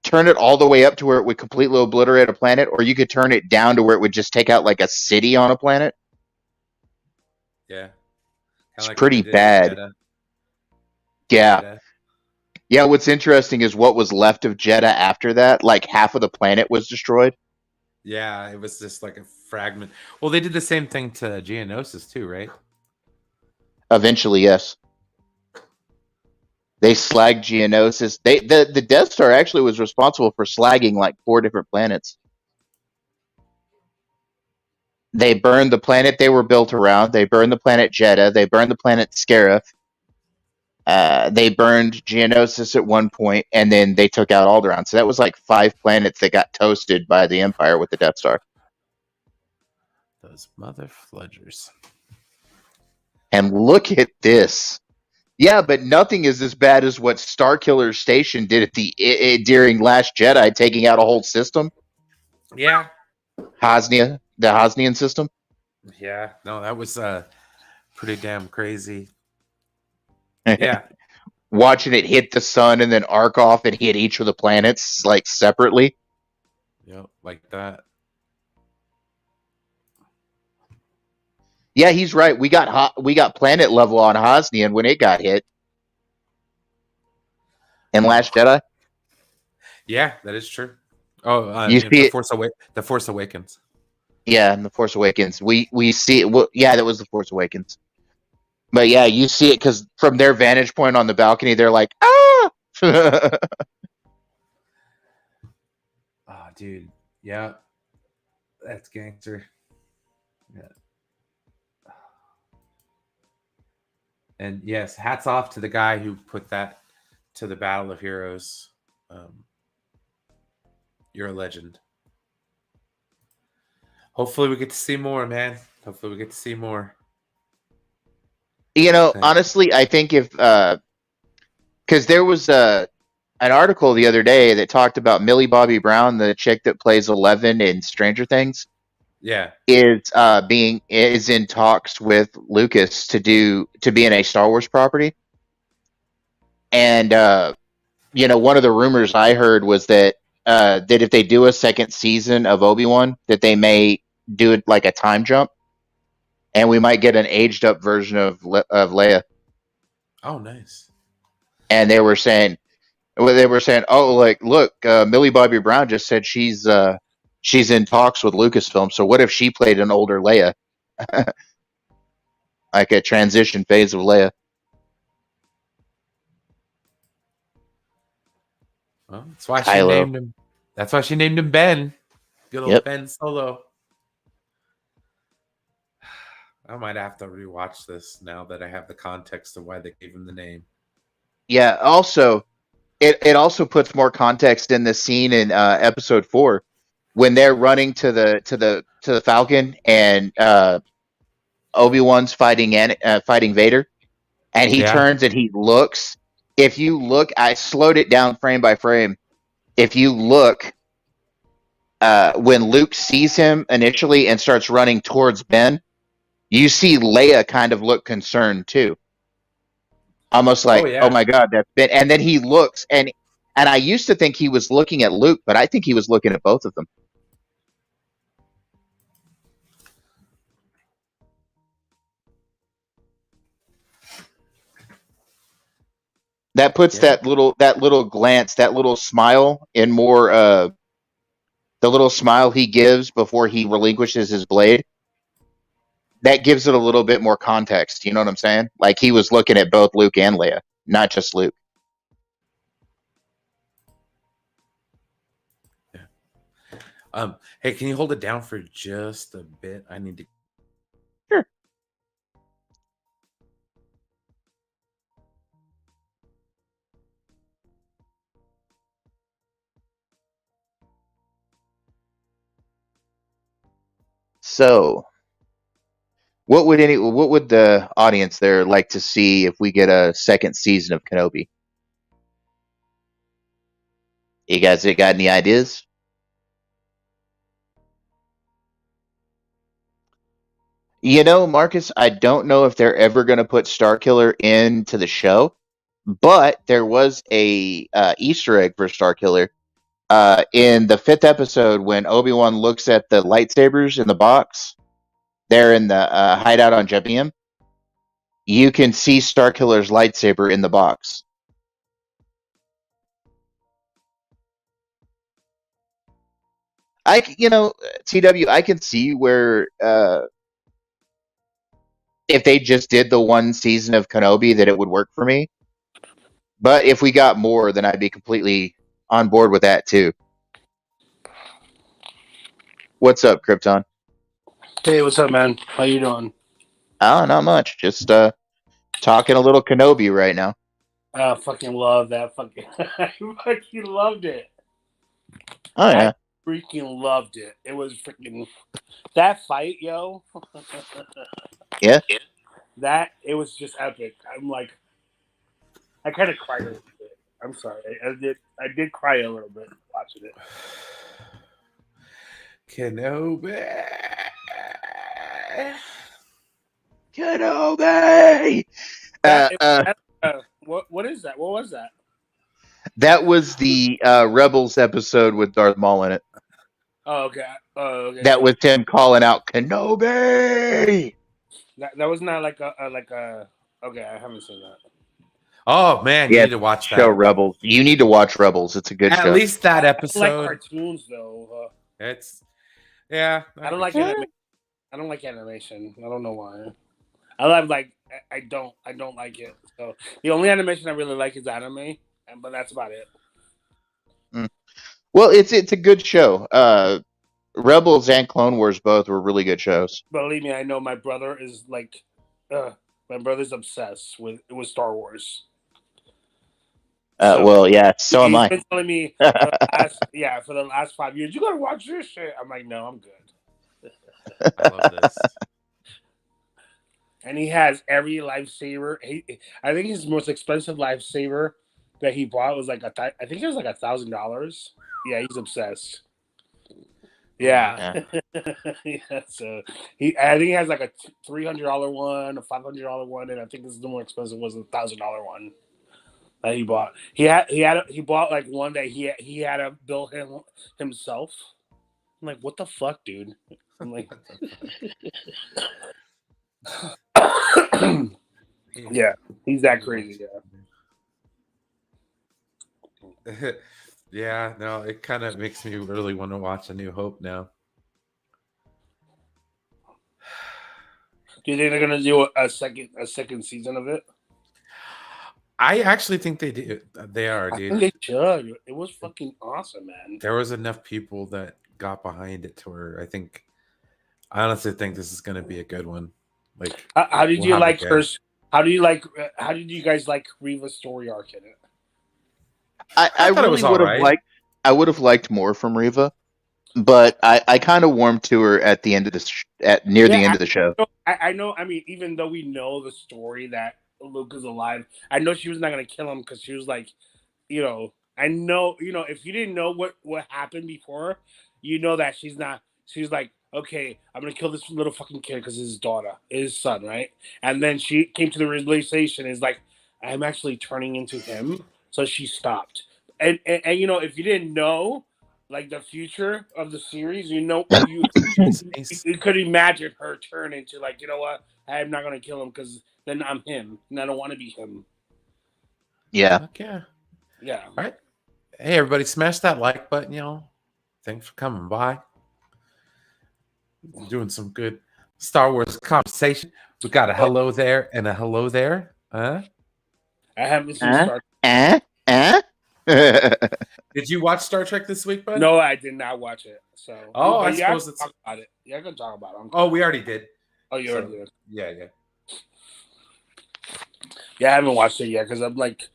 turn it all the way up to where it would completely obliterate a planet, or you could turn it down to where it would just take out like a city on a planet. Yeah. Kind of It's like what they pretty did with bad. Jeddah. Yeah. Jeddah. Yeah, what's interesting is what was left of Jeddah after that, like half of the planet was destroyed. Yeah, it was just like a fragment. Well, they did the same thing to Geonosis too, right? Eventually, yes. They slagged Geonosis. The Death Star actually was responsible for slagging like 4 different planets. They burned the planet they were built around. They burned the planet Jeddah. They burned the planet Scarif. They burned Geonosis at one point, and then they took out Alderaan. So that was like 5 planets that got toasted by the Empire with the Death Star. Those mother fludgers. And look at this. Yeah, but nothing is as bad as what Starkiller Station did at during Last Jedi, taking out a whole system. Yeah. The Hosnian system. Yeah. No, that was pretty damn crazy. Yeah. Watching it hit the sun and then arc off and hit each of the planets like separately. Yep, like that. Yeah, he's right. We got planet level on Hosnian when it got hit in Last Jedi. Yeah, that is true. Oh, You see the it. The Force Awakens. Yeah, in the Force Awakens, we see it. Well, yeah, that was the Force Awakens. But yeah, you see it because from their vantage point on the balcony, they're like, ah. Oh, dude. Yeah. That's gangster. Yeah. And yes, hats off to the guy who put that to the Battle of Heroes. You're a legend. Hopefully we get to see more, man. Hopefully we get to see more. You know, honestly, I think if because there was an article the other day that talked about Millie Bobby Brown, the chick that plays 11 in Stranger Things, Yeah. is in talks with Lucas to be in a Star Wars property. And you know, one of the rumors I heard was that that if they do a second season of Obi-Wan, that they may do it like a time jump, and we might get an aged up version of Leia. Oh, nice. And they were saying, oh, like, look, Millie Bobby Brown just said she's in talks with Lucasfilm. So what if she played an older Leia, like a transition phase of Leia? Well, that's why Kylo. she named him. That's why she named him Ben. Good old Ben Solo. I might have to rewatch this now that I have the context of why they gave him the name. Yeah. Also, it also puts more context in the scene in episode 4 when they're running to the Falcon and Obi-Wan's fighting Vader, and he turns and he looks. If you look, I slowed it down frame by frame. If you look, when Luke sees him initially and starts running towards Ben, you see Leia kind of look concerned too. Almost like, oh my God, that's Ben. And then he looks, and I used to think he was looking at Luke, but I think he was looking at both of them. That puts that little glance, that little smile in more the little smile he gives before he relinquishes his blade. That gives it a little bit more context. You know what I'm saying? Like he was looking at both Luke and Leia, not just Luke. Yeah. Hey, can you hold it down for just a bit? I need to. Sure. So, what would the audience there like to see if we get a second season of Kenobi? You guys got any ideas? You know, Marcus, I don't know if they're ever going to put Starkiller into the show, but there was a Easter egg for Starkiller In the 5th episode, when Obi-Wan looks at the lightsabers in the box, they're in the hideout on Jabium. You can see Starkiller's lightsaber in the box. TW, I can see where if they just did the one season of Kenobi, that it would work for me. But if we got more, then I'd be completely on board with that too. What's up, Krypton? Hey, what's up, man? How you doing? Oh, not much. Just talking a little Kenobi right now. I fucking love that fucking. I fucking loved it. Oh yeah, I freaking loved it. It was freaking that fight, yo. yeah. That it was just epic. I'm like, I kind of cried a little bit. I'm sorry, I did cry a little bit watching it. Kenobi. Kenobi. What is that? What was that? That was the Rebels episode with Darth Maul in it. Oh, okay. That was him calling out Kenobi. That was not like a. Okay, I haven't seen that. Oh man, you need to watch that show. Rebels. You need to watch Rebels. It's a good show. At least that I episode. don't like cartoons though. It's yeah. I don't like animation. I don't like animation. I don't know why. I don't like it. So the only animation I really like is anime, but that's about it. Well, it's a good show. Rebels and Clone Wars both were really good shows. Believe me, I know my brother is like, my brother's obsessed with Star Wars. Well, yeah, so am I. He's been telling me for the last 5 years, you gotta watch this shit. I'm like, no, I'm good. I love this. And he has every lifesaver. I think his most expensive lifesaver that he bought was like I think it was like $1,000. Yeah, he's obsessed. Yeah. Yeah. So I think he has like a $300 one, a $500 one, and I think this is the more expensive was $1,000 one that he bought. He bought like one that he had to build himself. I'm like, what the fuck, dude? I'm like, yeah, he's that crazy. Yeah. Yeah, no, it kind of makes me really want to watch A New Hope now. Do you think they're gonna do a second season of it? I actually think they do. They are, dude. I think they should. It was fucking awesome, man. There was enough people that got behind it to where I honestly think this is going to be a good one. Like, how did you like her? How did you guys like Reva's story arc in it? I really would have liked. I would have liked more from Reva, but I kind of warmed to her at the end of the near the end of the show. I know. I mean, even though we know the story that Luke is alive, I know she was not going to kill him because she was like, I know, if you didn't know what happened before, you know that she's not. She's like, okay, I'm gonna kill this little fucking kid because it's his daughter, his son, right? And then she came to the realization is like, I'm actually turning into him. So she stopped. And if you didn't know, like the future of the series, you could imagine her turn into like, you know what? I'm not gonna kill him because then I'm him, and I don't want to be him. Yeah. Yeah. Yeah. All right. Hey, everybody, smash that like button, Thanks for coming by. Doing some good Star Wars conversation. We got a hello there and a hello there. Huh? I haven't seen Star Trek. Did you watch Star Trek this week, bud? No, I did not watch it. So, I suppose it's. Talk about it. Yeah, I can talk about it. Oh, we already did. Oh, you already did. Yeah. Yeah, I haven't watched it yet because I'm like,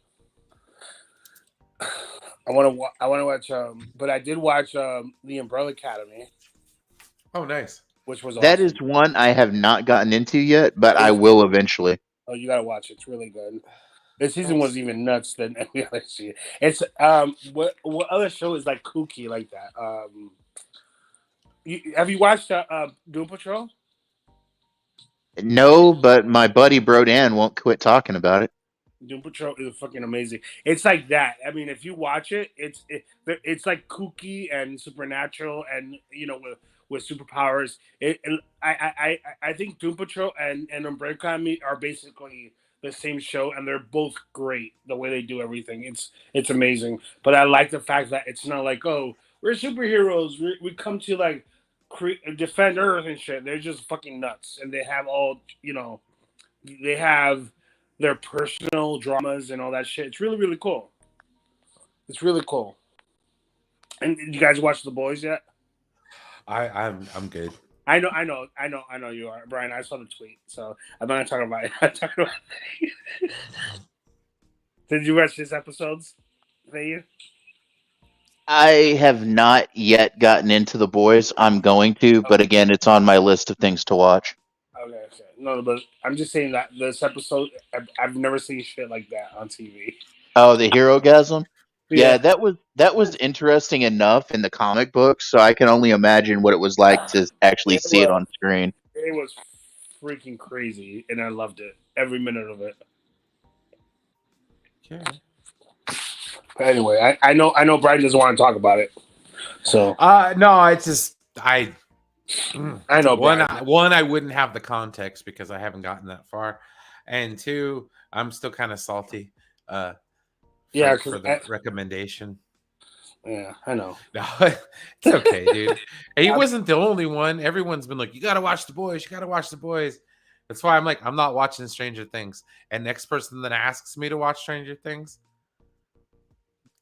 I want to watch. But I did watch The Umbrella Academy. Oh, nice. Which was that awesome. Is one I have not gotten into yet, but I will eventually. Oh, you gotta watch it. It's really good. This season was even nuts than any other season. It's what other show is like kooky like that? Have you watched Doom Patrol? No, but my buddy Brodan won't quit talking about it. Doom Patrol is fucking amazing. It's like that. I mean, if you watch it, it's like kooky and supernatural, and with superpowers. I think Doom Patrol and Umbrella Academy are basically the same show, and they're both great. The way they do everything, it's amazing. But I like the fact that it's not like, oh, we're superheroes. We come to like defend Earth and shit. They're just fucking nuts, and they have all they have their personal dramas and all that shit. It's really, really cool. It's really cool. And did you guys watch The Boys yet? I'm good. I know you are, Brian. I saw the tweet, so I'm not talking about it. I'm talking about it. Did you watch these episodes? You? I have not yet gotten into The Boys. I'm going to, but again, it's on my list of things to watch. Okay. No, but I'm just saying that this episode, I've never seen shit like that on TV. Oh, the Herogasm? Yeah, that was interesting enough in the comic books, so I can only imagine what it was like to actually see it on screen. It was freaking crazy, and I loved it. Every minute of it. Yeah. But anyway, I know Brian doesn't want to talk about it. So no, it's just I know one I wouldn't have the context because I haven't gotten that far, and two, I'm still kind of salty. For the recommendation. Yeah, I know. No, it's okay, dude. He wasn't the only one. Everyone's been like, you got to watch The Boys. You got to watch The Boys. That's why I'm like, I'm not watching Stranger Things. And next person that asks me to watch Stranger Things,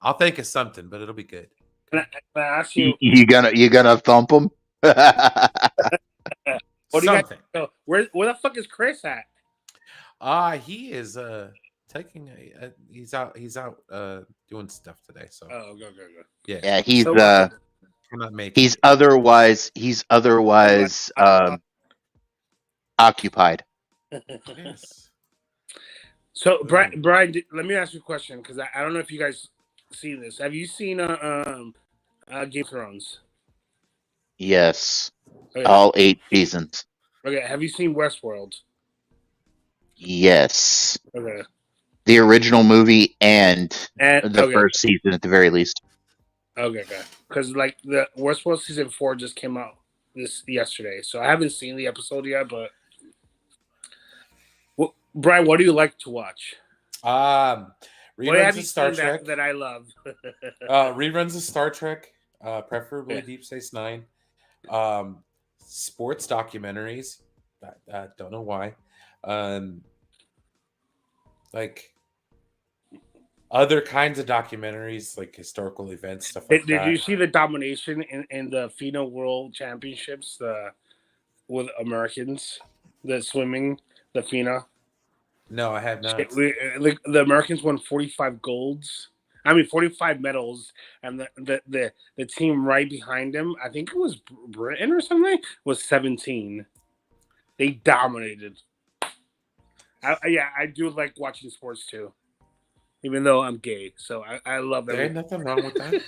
I'll think of something, but it'll be good. Can I ask you? You gonna thump him? What do you guys? Where the fuck is Chris at? He is taking he's out doing stuff today. So go. Yeah, he's cannot make he's otherwise occupied. Yes. So Brian, let me ask you a question because I don't know if you guys see this. Have you seen Game of Thrones? Yes. Okay. All 8 seasons. Okay. Have you seen Westworld? Yes. Okay. The original movie and the first season at the very least. Okay. Because like the Westworld season 4 just came out yesterday, so I haven't seen the episode yet. But Brian, what do you like to watch? Reruns of Star Trek that I love. Reruns of Star Trek, preferably Deep Space Nine. Sports documentaries. Don't know why. Like other kinds of documentaries, like historical events, stuff like that. Did you see the domination in the FINA World Championships with Americans? The swimming, the FINA. No, I have not. The Americans won 45 golds. 45 medals, and the team right behind them, I think it was Britain or something, was 17. They dominated. I do like watching sports too, even though I'm gay. So I love it. There ain't nothing wrong with that.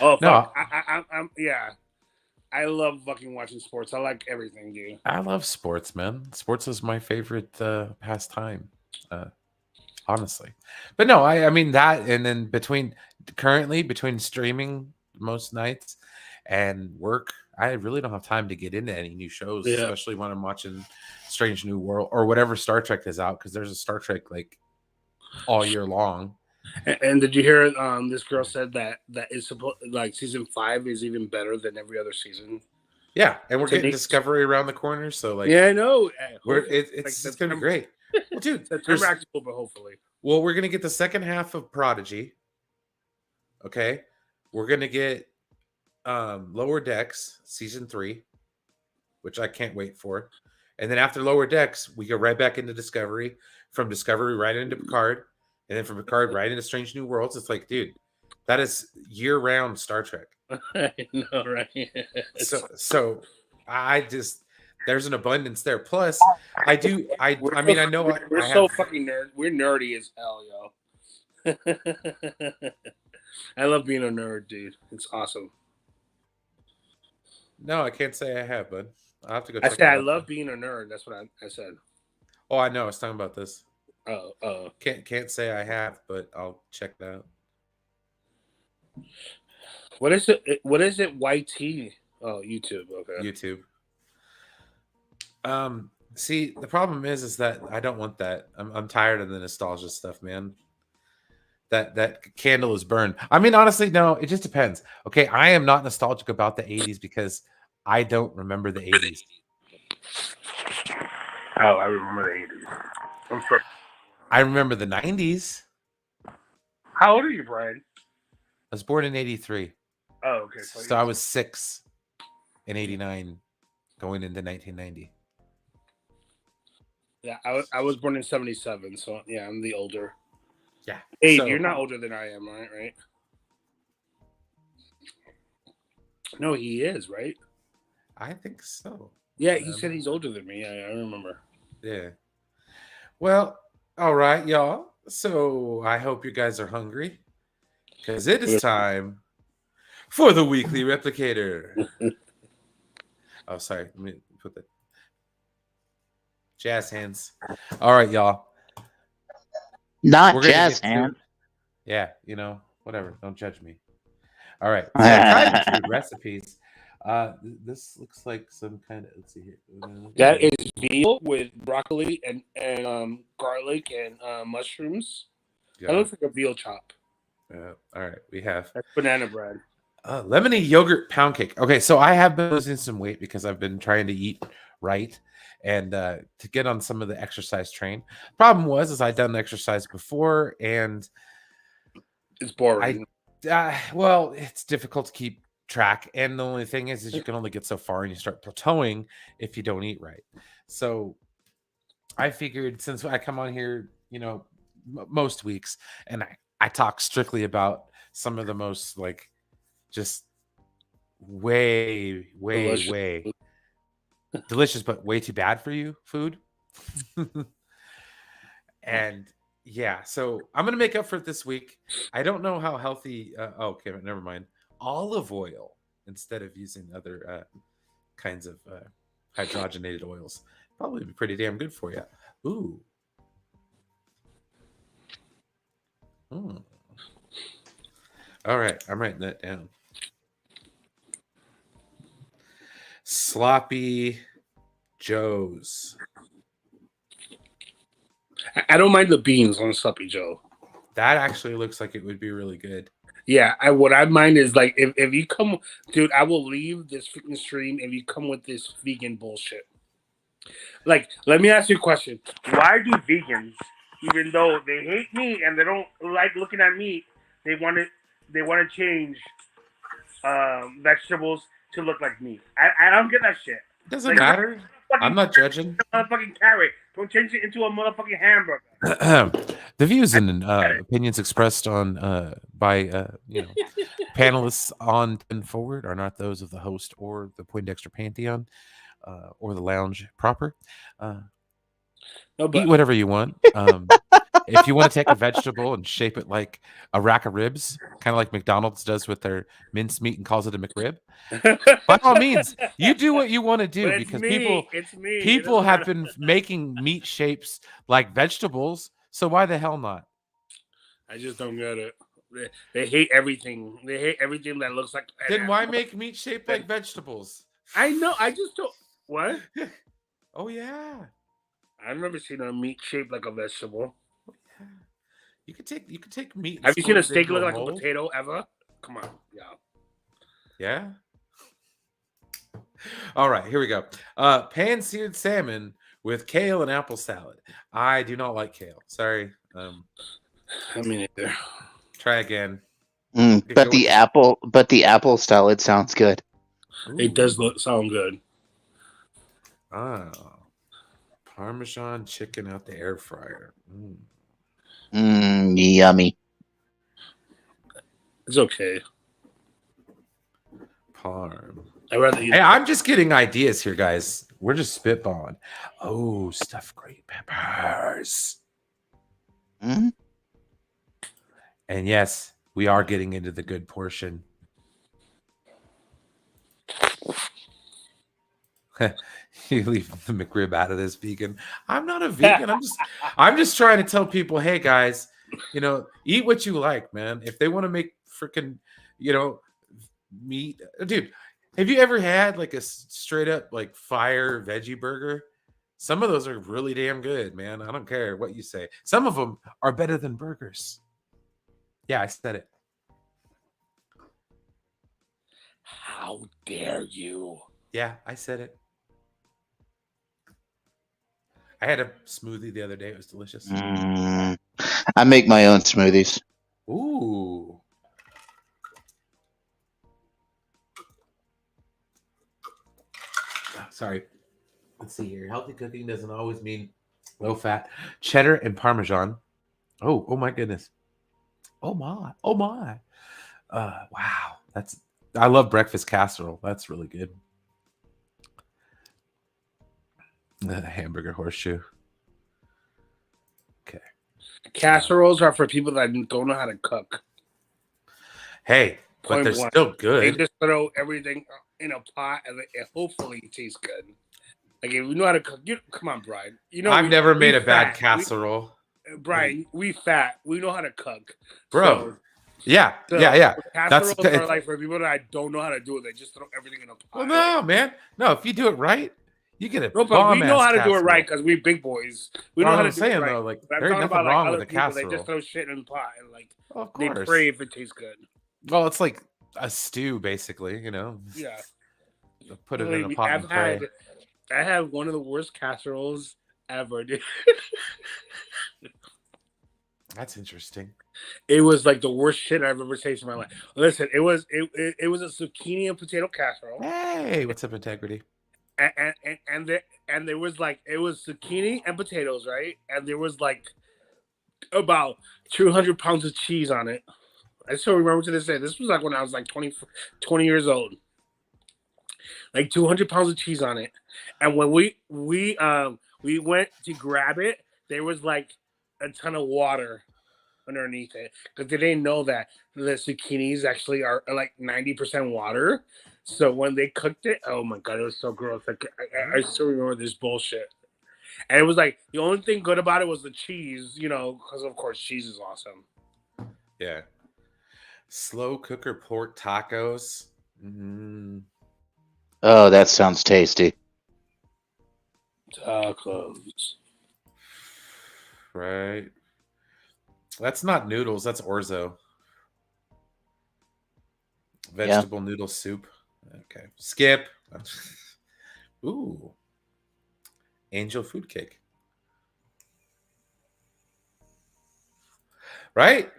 Oh no, I'm I love fucking watching sports. I like everything, dude. I love sports, man. Sports is my favorite pastime, honestly. But no, I mean that, and then between streaming most nights and work, I really don't have time to get into any new shows, especially when I'm watching Strange New World or whatever Star Trek is out, because there's a Star Trek like all year long. And did you hear this girl said that is supposed like season 5 is even better than every other season? Yeah, and we're getting Discovery around the corner, so like I know it's gonna be great. Well, dude, September, October, hopefully. Well, we're gonna get the second half of Prodigy. Okay, we're gonna get Lower Decks season 3, which I can't wait for, and then after Lower Decks, we go right back into Discovery. From Discovery right into Picard. And then from Picard right into Strange New Worlds. It's like, dude, that is year-round Star Trek. I know, right? So I just there's an abundance there. Plus, I know we're so fucking nerd. We're nerdy as hell, yo. I love being a nerd, dude. It's awesome. No, I can't say I have, bud. I have to go. I said I love being a nerd. That's what I said. Oh, I know. I was talking about this. Oh. Can't say I have, but I'll check it out. What is it? What is it? YT? Oh, YouTube. Okay. YouTube. See, the problem is that I don't want that. I'm tired of the nostalgia stuff, man. That candle is burned. I mean, honestly, no, it just depends. Okay, I am not nostalgic about the 80s because I don't remember the 80s. Oh, I remember the 80s. I'm sorry. I remember the 90s. How old are you, Brian? I was born in 83. Oh, okay. So I was 6 in 89 going into 1990. Yeah, I was born in 77, so yeah, I'm the older. Yeah. Hey, So, you're not older than I am, right? No, he is, right? I think so. Yeah, he said he's older than me. Yeah, I remember. Yeah. Well, all right, y'all. So I hope you guys are hungry because it is time for the weekly replicator. Oh, sorry. Let me put the jazz hands. All right, y'all. Not We're gonna jazz get hand. yeah, whatever. Don't judge me. All right. So tried and true recipes. This looks like some kind of. Let's see here. That is veal with broccoli and garlic and mushrooms. Yeah. That looks like a veal chop. All right. We have That's banana bread. lemony yogurt pound cake. Okay, so I have been losing some weight because I've been trying to eat right and to get on some of the exercise train. Problem was I'd done exercise before and it's boring. Well, it's difficult to keep track, and the only thing is you can only get so far, and you start plateauing if you don't eat right. So I figured since I come on here, most weeks, and I talk strictly about some of the most just way delicious, but way too bad for you food. And yeah, so I'm gonna make up for it this week. I don't know how healthy. Okay, never mind. Olive oil instead of using other kinds of hydrogenated oils probably be pretty damn good for you. Ooh. All right, I'm writing that down. Sloppy Joe's. I don't mind the beans on Sloppy Joe. That actually looks like it would be really good. Yeah, what I mind is like if you come, dude, I will leave this freaking stream if you come with this vegan bullshit. Like, let me ask you a question: why do vegans, even though they hate meat and they don't like looking at meat, they want to change vegetables to look like meat? I don't get that shit. Doesn't matter. I'm not judging. Motherfucking carrot. Don't change it into a motherfucking hamburger. The views and opinions expressed on by panelists on and forward are not those of the host or the Poindexter Pantheon or the lounge proper. Eat whatever you want. If you want to take a vegetable and shape it like a rack of ribs, kind of like McDonald's does with their mincemeat and calls it a McRib, by all means, you do what you want to do because people have been making meat shapes like vegetables. So why the hell not? I just don't get it. They hate everything. They hate everything that looks like. Then why make meat shaped like vegetables? I know. I just don't. What? Oh yeah. I've never seen a meat shaped like a vegetable. You could take meat. Have you seen a steak look like a potato ever? Come on, yeah. Yeah. All right, here we go. Pan-seared salmon with kale and apple salad. I do not like kale. Sorry. I mean, either. Try again. But the apple salad sounds good. Ooh. It does sound good. Oh. Parmesan chicken out the air fryer. Yummy. It's okay. Parm. Hey, I'm just getting ideas here, guys. We're just spitballing. Oh, stuffed green peppers. Mm-hmm. And yes, we are getting into the good portion. You leave the McRib out of this, vegan. I'm not a vegan. I'm just trying to tell people, hey guys, eat what you like, man. If they want to make freaking, meat, dude. Have you ever had like a straight up like fire veggie burger? Some of those are really damn good, man. I don't care what you say. Some of them are better than burgers. Yeah, I said it. How dare you? Yeah, I said it. I had a smoothie the other day. It was delicious. I make my own smoothies. Ooh. Sorry. Let's see here. Healthy cooking doesn't always mean low fat. Cheddar and Parmesan. Oh my goodness. Oh my. Wow. I love breakfast casserole. That's really good. The hamburger horseshoe. Okay. Casseroles are for people that don't know how to cook. Hey, but they're still good. They just throw everything in a pot and it hopefully tastes good. Like if you know how to cook, come on, Brian. I've never made a bad casserole. Brian, we fat. We know how to cook, bro. Yeah. Casseroles are like for people that don't know how to do it. They just throw everything in a pot. Well, no, man. No, if you do it right, you get a no, but we know how to do it right because we big boys. We know how to do it right. Though, like, but there's nothing about, wrong like, with a casserole. They just throw shit in the pot and of they course. pray if it tastes good. Well, it's like a stew, basically. Yeah. Put it in a pot and pray. I had one of the worst casseroles ever, dude. That's interesting. It was like the worst shit I've ever tasted in my life. Listen, it was a zucchini and potato casserole. Hey, what's up, integrity? And there was like it was zucchini and potatoes, right? And there was like about 200 pounds of cheese on it. I still remember to this day. This was like when I was like 20 years old. Like 200 pounds of cheese on it. And when we went to grab it, there was like a ton of water underneath it because they didn't know that the zucchinis actually are like 90% water. So when they cooked it, oh my god, it was so gross. Like I still remember this bullshit. And it was like the only thing good about it was the cheese, because of course cheese is awesome. Yeah. Slow cooker pork tacos. Mm. Oh, that sounds tasty. Tacos. Right. That's not noodles. That's orzo. Vegetable noodle soup. Okay. Skip. Ooh. Angel food cake. Right?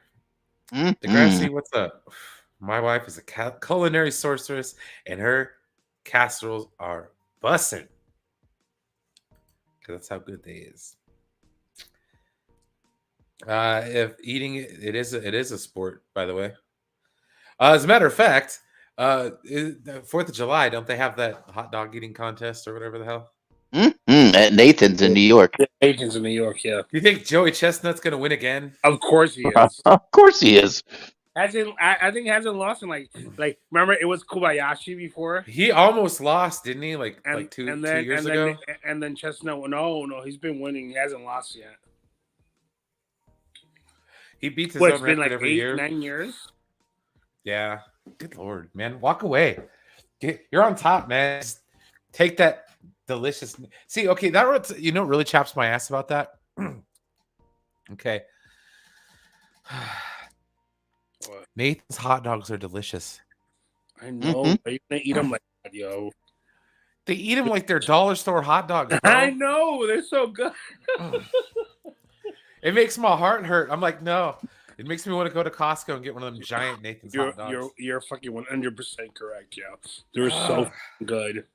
Degrassi, what's up? My wife is a culinary sorceress, and her casseroles are bussin'. Because that's how good they is. If eating it is a sport, by the way. As a matter of fact, the 4th of July, don't they have that hot dog eating contest or whatever the hell? At Nathan's in New York. Nathan's in New York, yeah. Do you think Joey Chestnut's going to win again? Of course he is. Of course he is. I think he hasn't lost in like remember it was Kobayashi before. He almost lost, didn't he? Like 2 years ago. And then Chestnut, no, he's been winning. He hasn't lost yet. He beats his own record like every year. 9 years. Yeah. Good Lord, man. Walk away. You're on top, man. Just take that delicious. See, okay, that what really chaps my ass about that. Okay. What? Nathan's hot dogs are delicious. I know. Are you gonna eat them like that, yo? They eat them like they're dollar store hot dogs, bro. I know. They're so good. It makes my heart hurt. I'm like, no. It makes me want to go to Costco and get one of them giant Nathan's hot dogs. You're fucking 100% correct, yeah. They're so good.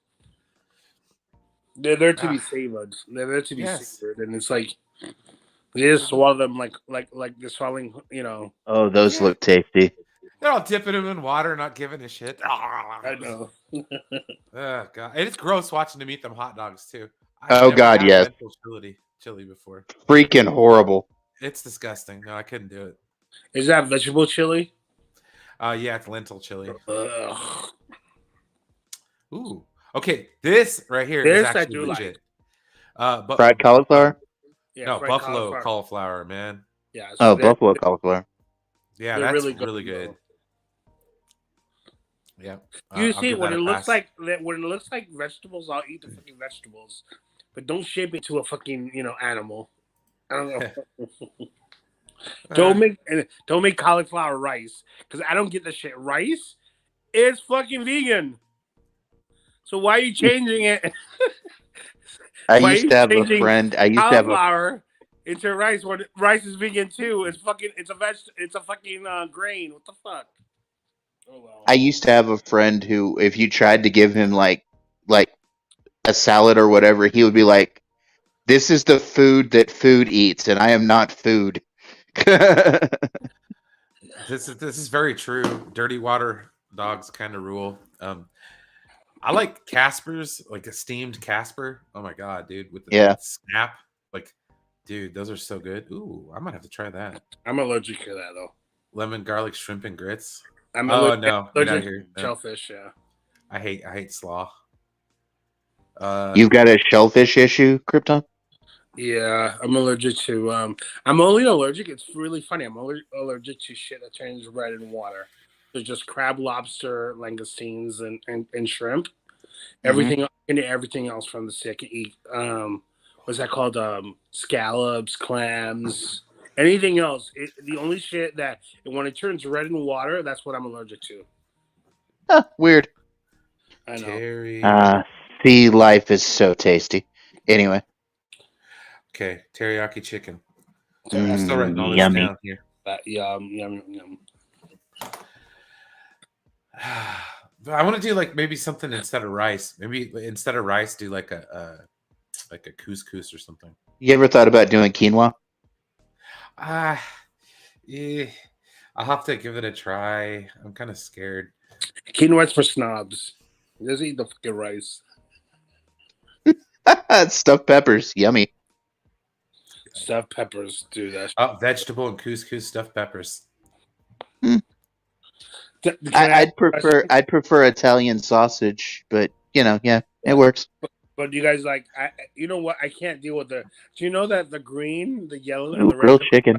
They're there to be savored. They're there to be savored, and it's like they just swallow them like they're swallowing, Oh, those look tasty. They're all dipping them in water, not giving a shit. I know. Oh god, it's gross watching them eat them hot dogs too. Oh god, yes. Chili before. Freaking horrible. It's disgusting. No, I couldn't do it. Is that vegetable chili? Yeah, it's lentil chili. Ugh. Ooh, Okay, this right here is This I actually do like. legit. But Fried cauliflower. Yeah, no, fried buffalo cauliflower, man. Yeah, Oh, buffalo cauliflower. Yeah, they're that's really good. really good. Yeah, You I'll see, give when that it a looks pass. like vegetables, I'll eat the fucking vegetables, but don't shape it to a fucking animal. I don't know. Don't make cauliflower rice because I don't get the shit. Rice is fucking vegan. So why are you changing it? I Why are used you to have a changing friend. I used to have a. cauliflower into rice when rice is vegan too? It's fucking. It's a It's a fucking grain. What the fuck? Oh well. I used to have a friend who, if you tried to give him like a salad or whatever, he would be like, "This is the food that food eats, and I am not food." This is very true. Dirty water dogs kind of rule. I like Casper's, like a steamed Casper. Oh my god, dude, with Yeah. snap, like, dude, those are so good. Ooh, I might have to try that. I'm allergic to that though. Lemon garlic shrimp and grits. I'm Oh allergic, no, get out of here. No. shellfish. Yeah. I hate slaw. You've got a shellfish issue, Krypton? Yeah, I'm allergic to. I'm only allergic. It's really funny. I'm allergic to shit that turns red in water. There's just crab, lobster, langoustines, and shrimp. Everything into everything else from the sea I can eat. What's that called? Scallops, clams, anything else. The only shit that when it turns red in water, that's what I'm allergic to. Huh, weird. I know. Teriyaki. Sea life is so tasty. Anyway. Okay, teriyaki chicken. I'm still writing all this yummy. down here. Yum. I want to do like maybe something instead of rice. Maybe instead of rice, do like a couscous or something. You ever thought about doing quinoa? Yeah, I'll have to give it a try. I'm kind of scared. Quinoa's for snobs. Just eat the fucking rice. Stuffed peppers, yummy. Stuffed peppers, dude. That's Vegetable and couscous stuffed peppers. I'd prefer Italian sausage, but yeah, it works. But you guys like, you know what? I can't deal with the. Do you know that the green, the yellow, and Ooh, the red? grilled chicken.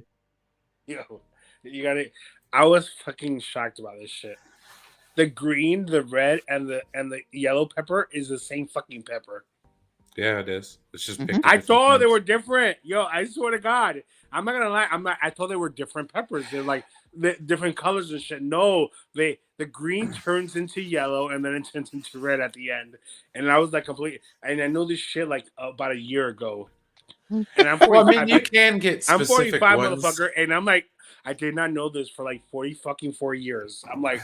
Yo, you got it. I was fucking shocked about this shit. The green, the red, and the yellow pepper is the same fucking pepper. Yeah, it is. It's just. I thought they were different. Yo, I swear to God, I'm not gonna lie. I thought they were different peppers. They're like the different colors and shit. No, the green turns into yellow and then it turns into red at the end. And I was like complete. And I know this shit like about a year ago. And I'm 45. Well, I mean, you can get I'm specific 45, ones. motherfucker, and I'm like, I did not know this for like 4 years. I'm like,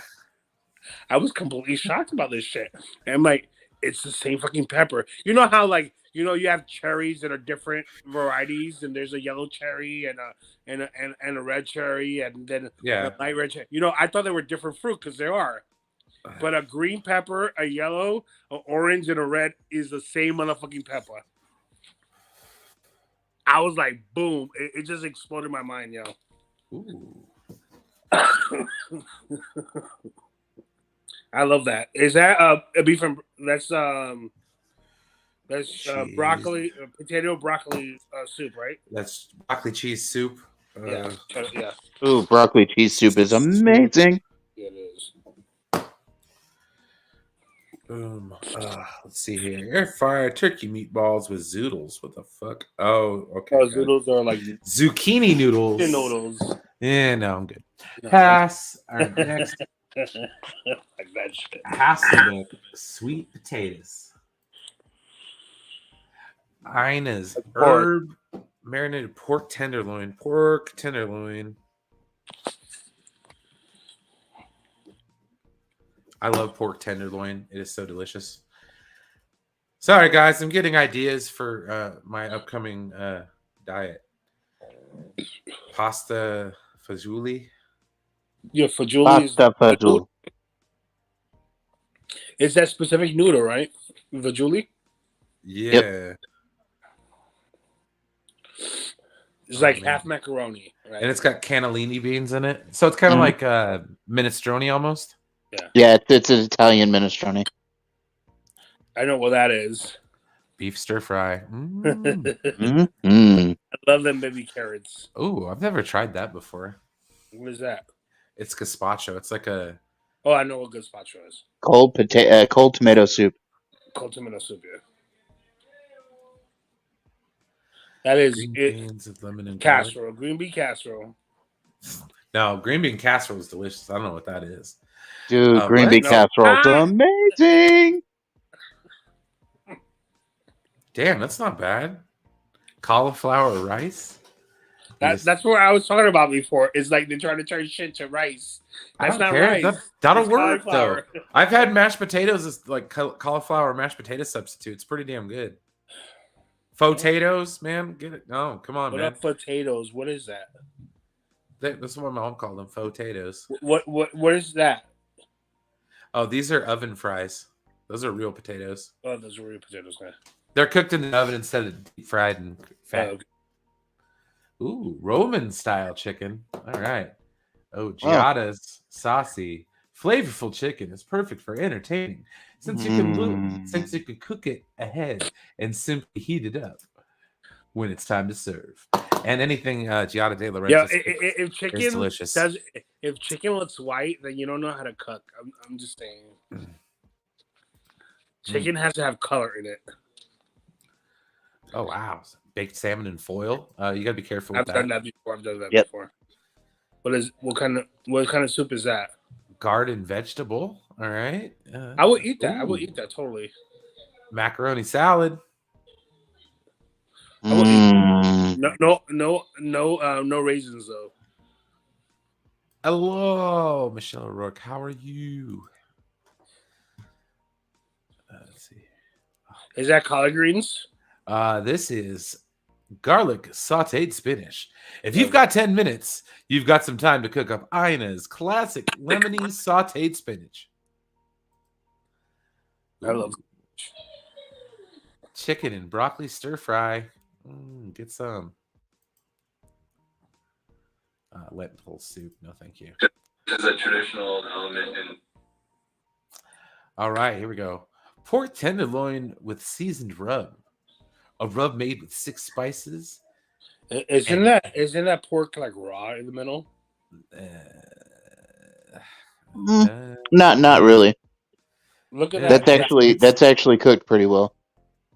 I was completely shocked about this shit. And I'm like, it's the same fucking pepper. You know how like you have cherries that are different varieties, and there's a yellow cherry and a red cherry, and then a light red cherry. I thought they were different fruit because they are. But a green pepper, a yellow, an orange, and a red is the same motherfucking pepper. I was like, boom! It just exploded my mind, yo. Ooh. I love that. Is that a beef and that's broccoli, potato broccoli soup, right? That's broccoli cheese soup. Yeah. Ooh, broccoli cheese soup is amazing. It is. Boom. Let's see here. Air fryer turkey meatballs with zoodles. What the fuck? Oh, okay. Zoodles are like zucchini noodles. Noodles. Yeah, no, I'm good. Pass. All right, next. Like that shit. Hasselbeck sweet potatoes. Ina's herb marinated pork tenderloin. I love pork tenderloin. It is so delicious. Sorry, guys. I'm getting ideas for my upcoming diet. Pasta fagioli. Yeah, fagioli. Pasta fagioli. It's that specific noodle, right? Fagioli? Yeah. Yep. It's like half macaroni, right? And it's got cannellini beans in it. So it's kind of like minestrone almost. Yeah, it's an Italian minestrone. I know what that is. Beef stir fry. I Mm. love them baby carrots. Oh, I've never tried that before. What is that? It's gazpacho. It's like a Oh, I know what gazpacho is. Cold tomato soup. Cold tomato soup. Yeah. That is green it. beans with lemon and garlic. Casserole, green bean casserole. No, green bean casserole is delicious. I don't know what that is. Dude, green What? bean No. casserole is Ah! amazing. Damn, that's not bad. Cauliflower rice. That's what I was talking about before. It's like they're trying to turn shit to rice. I That's don't not care. rice. That'll It's work though. cauliflower. I've had mashed potatoes as like cauliflower mashed potato substitute. It's pretty damn good. Potatoes, man, get it? No, come on, What man. up, potatoes? What is that? That's what my mom called them. Potatoes. What is that? Oh, these are oven fries. Those are real potatoes. Oh, those are real potatoes, man. They're cooked in the oven instead of deep fried and fat. Okay. Ooh, Roman style chicken. All right. Oh, Oh. Giada's saucy, flavorful chicken is perfect for entertaining since you can cook it ahead and simply heat it up when it's time to serve. And anything Giada de Yeah, Laurentiis if is chicken delicious. if chicken looks white, then you don't know how to cook. I'm just saying. Chicken has to have color in it. Oh wow, baked salmon in foil. You gotta be careful with I've that. done that before. Yep. Before. What kind of soup is that? Garden vegetable. All right. I would eat that. I ooh. would eat that totally. Macaroni salad. I would eat. Mm. No raisins though. Hello, Michelle O'Rourke. How are you? Let's see. Is that collard greens? This is garlic sauteed spinach. If you've got 10 minutes, you've got some time to cook up Ina's classic lemony sauteed spinach. I love chicken and broccoli stir fry. Get some. Lentil soup. No, thank you. Is a traditional element in. All right, here we go. Pork tenderloin with seasoned rub. A rub made with 6 spices. Isn't that pork like raw in the middle? Not really. Look at That's that. that's actually cooked pretty well.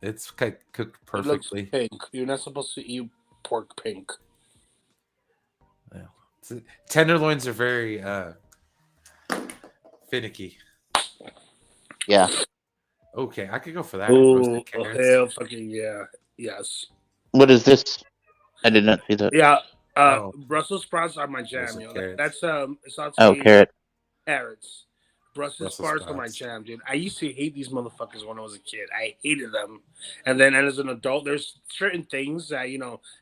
It's cooked perfectly. It looks pink. You're not supposed to eat pork pink. Tenderloins are very finicky. Yeah. Okay, I could go for that. Oh, hell fucking yeah. Yes. What is this? I did not see that. Yeah. Brussels sprouts are my jam, Brussels yo. carrots. That's sauteed Oh, carrot. carrots. Brussels sprouts are my sprouts. jam, dude. I used to hate these motherfuckers when I was a kid. I hated them. And then as an adult, there's certain things that,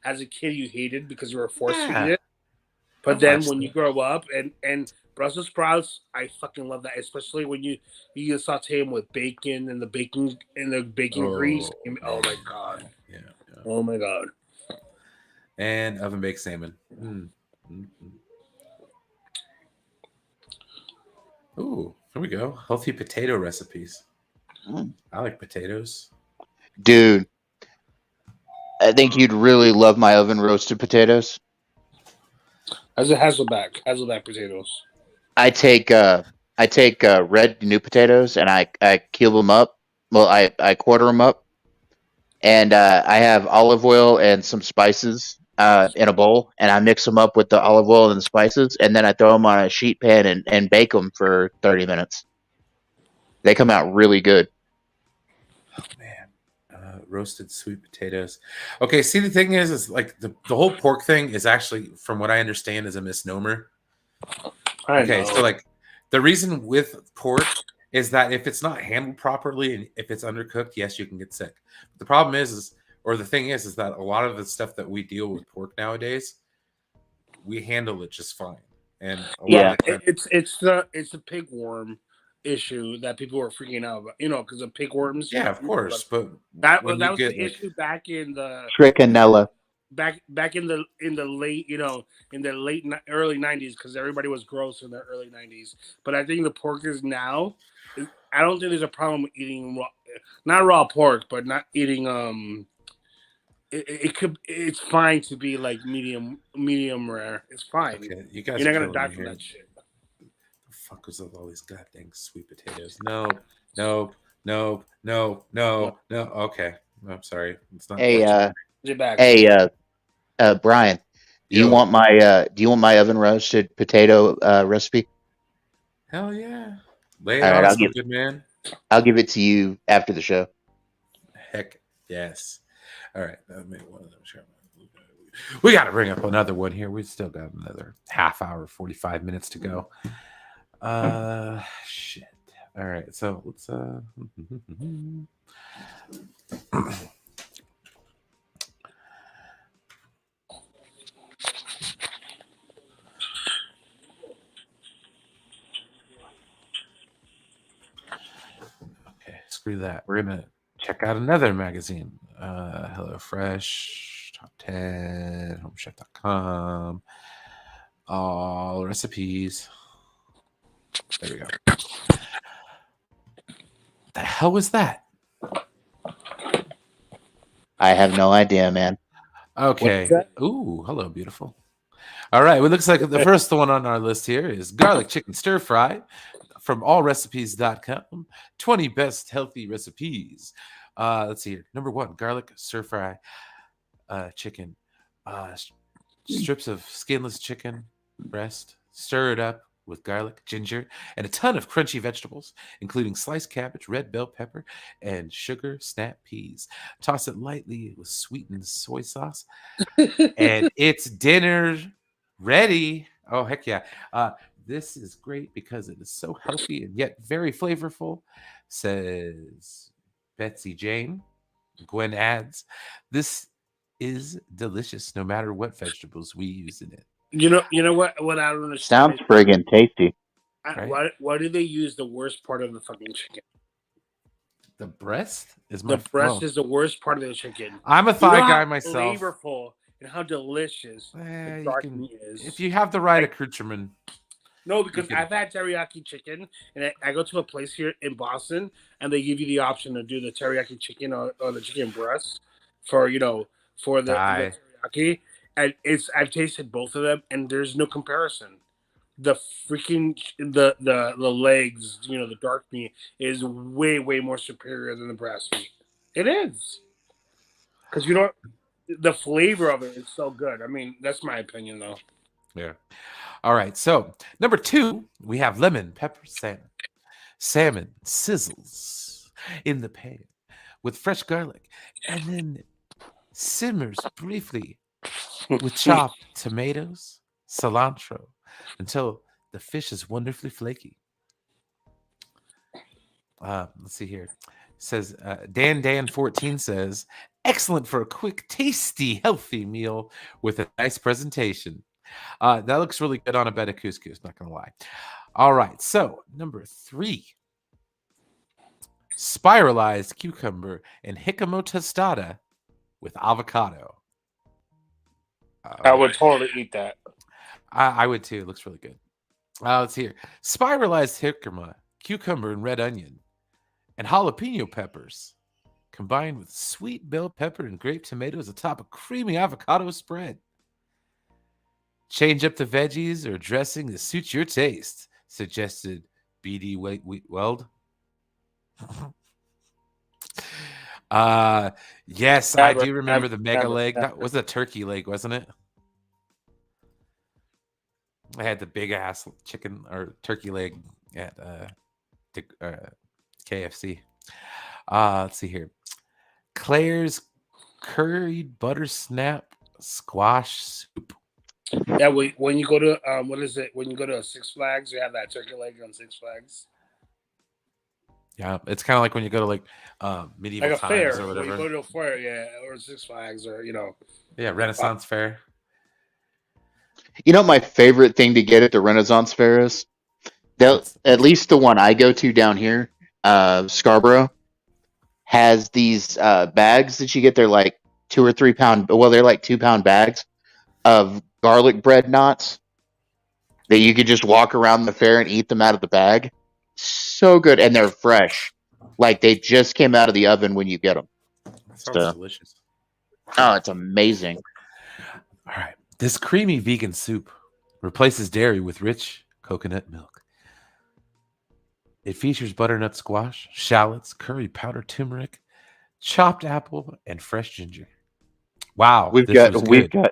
as a kid you hated because you were forced to eat it. But then when you grow up and Brussels sprouts, I fucking love that, especially when you saute them with bacon and the bacon grease. Oh my god! Yeah. Oh my god! And oven baked salmon. Ooh, here we go. Healthy potato recipes. I like potatoes. Dude, I think you'd really love my oven roasted potatoes. As a Hasselback potatoes. I take red new potatoes and I cube them up. Well, I quarter them up, and I have olive oil and some spices in a bowl, and I mix them up with the olive oil and the spices, and then I throw them on a sheet pan and bake them for 30 minutes. They come out really good. Oh man, roasted sweet potatoes. Okay, see the thing is like the whole pork thing is actually, from what I understand, is a misnomer. Okay, so like the reason with pork is that if it's not handled properly and if it's undercooked, yes, you can get sick. But the problem is that a lot of the stuff that we deal with pork nowadays, we handle it just fine. And it's the pig worm issue that people were freaking out about, because of pig worms. Yeah, of course, but that was the issue back in the Trichinella. Back in the late early 90s, because everybody was gross in the early 90s. But I think the pork is now. I don't think there's a problem with eating not raw pork, but not eating it's fine to be like medium rare. It's fine. Okay, you guys You're are not gonna killing die me from here. that shit. The fuck was with all these goddamn sweet potatoes? Nope, nope, nope, no, no, no. Okay, I'm sorry. It's not Hey, pork. Get back. hey, Brian, Yo, do you want my oven roasted potato recipe? hell yeah. Lay it All right, on us, my good man. I'll give it to you after the show. Heck yes. All right, that made one of them. We got to bring up another one here. We've still got another half hour, 45 minutes to go. Shit. All right, so let's okay, screw that. We're gonna check out another magazine. HelloFresh, Top 10, HomeChef.com, all recipes. There we go. The hell was that? I have no idea, man. Okay. Ooh, hello, beautiful. All right. Well, it looks like the first one on our list here is garlic chicken stir fry from allrecipes.com. 20 best healthy recipes. Let's see here. Number 1, garlic stir fry chicken. Strips of skinless chicken breast. Stir it up with garlic, ginger, and a ton of crunchy vegetables, including sliced cabbage, red bell pepper, and sugar snap peas. Toss it lightly with sweetened soy sauce, and it's dinner ready. Oh, heck yeah. This is great because it is so healthy and yet very flavorful, says Betsy Jane. Gwen adds, this is delicious no matter what vegetables we use in it. You know what I don't understand. Sounds friggin' tasty. Right? Why do they use the worst part of the fucking chicken? The breast is the breast is the worst part of the chicken. I'm a thigh guy myself. Flavorful and how delicious the dark meat is. If you have the right accoutrement. No, because I've had teriyaki chicken, and I go to a place here in Boston, and they give you the option to do the teriyaki chicken or the chicken breast for the teriyaki, and I've tasted both of them, and there's no comparison. The freaking the legs, the dark meat is way more superior than the breast meat. It is, because the flavor of it is so good. I mean, that's my opinion, though. Yeah. All right. So number 2, we have lemon pepper salmon. Salmon sizzles in the pan with fresh garlic and then simmers briefly with chopped tomatoes, cilantro, until the fish is wonderfully flaky. Let's see here. Says Dan14 says, excellent for a quick, tasty, healthy meal with a nice presentation. That looks really good on a bed of couscous, not gonna lie. All right, so number 3, spiralized cucumber and jicama tostada with avocado. I would totally eat that. I would too. It looks really good. Let's see here. Spiralized jicama, cucumber, and red onion, and jalapeno peppers, combined with sweet bell pepper and grape tomatoes atop a creamy avocado spread. Change up the veggies or dressing to suit your taste, suggested BD Weld. Yes, I do remember the mega leg. That was a turkey leg, wasn't it? I had the big ass chicken or turkey leg at KFC. Let's see here. Claire's curried butter snap squash soup. Yeah, when you go to what is it? When you go to Six Flags, you have that turkey leg on Six Flags. Yeah, it's kind of like when you go to like medieval like a times fair, or whatever. When you go to a fair, yeah, or Six Flags, or Yeah, Renaissance Fair. My favorite thing to get at the Renaissance Fair is, at least the one I go to down here, Scarborough, has these bags that you get. They're like 2 or 3 pound. Well, they're like 2-pound bags of garlic bread knots that you could just walk around the fair and eat them out of the bag. So good, and they're fresh. like they just came out of the oven when you get them. That sounds So, delicious. oh, it's amazing. All right. This creamy vegan soup replaces dairy with rich coconut milk. It features butternut squash, shallots, curry powder turmeric, chopped apple, and fresh ginger. Wow, We've this got was we've good. got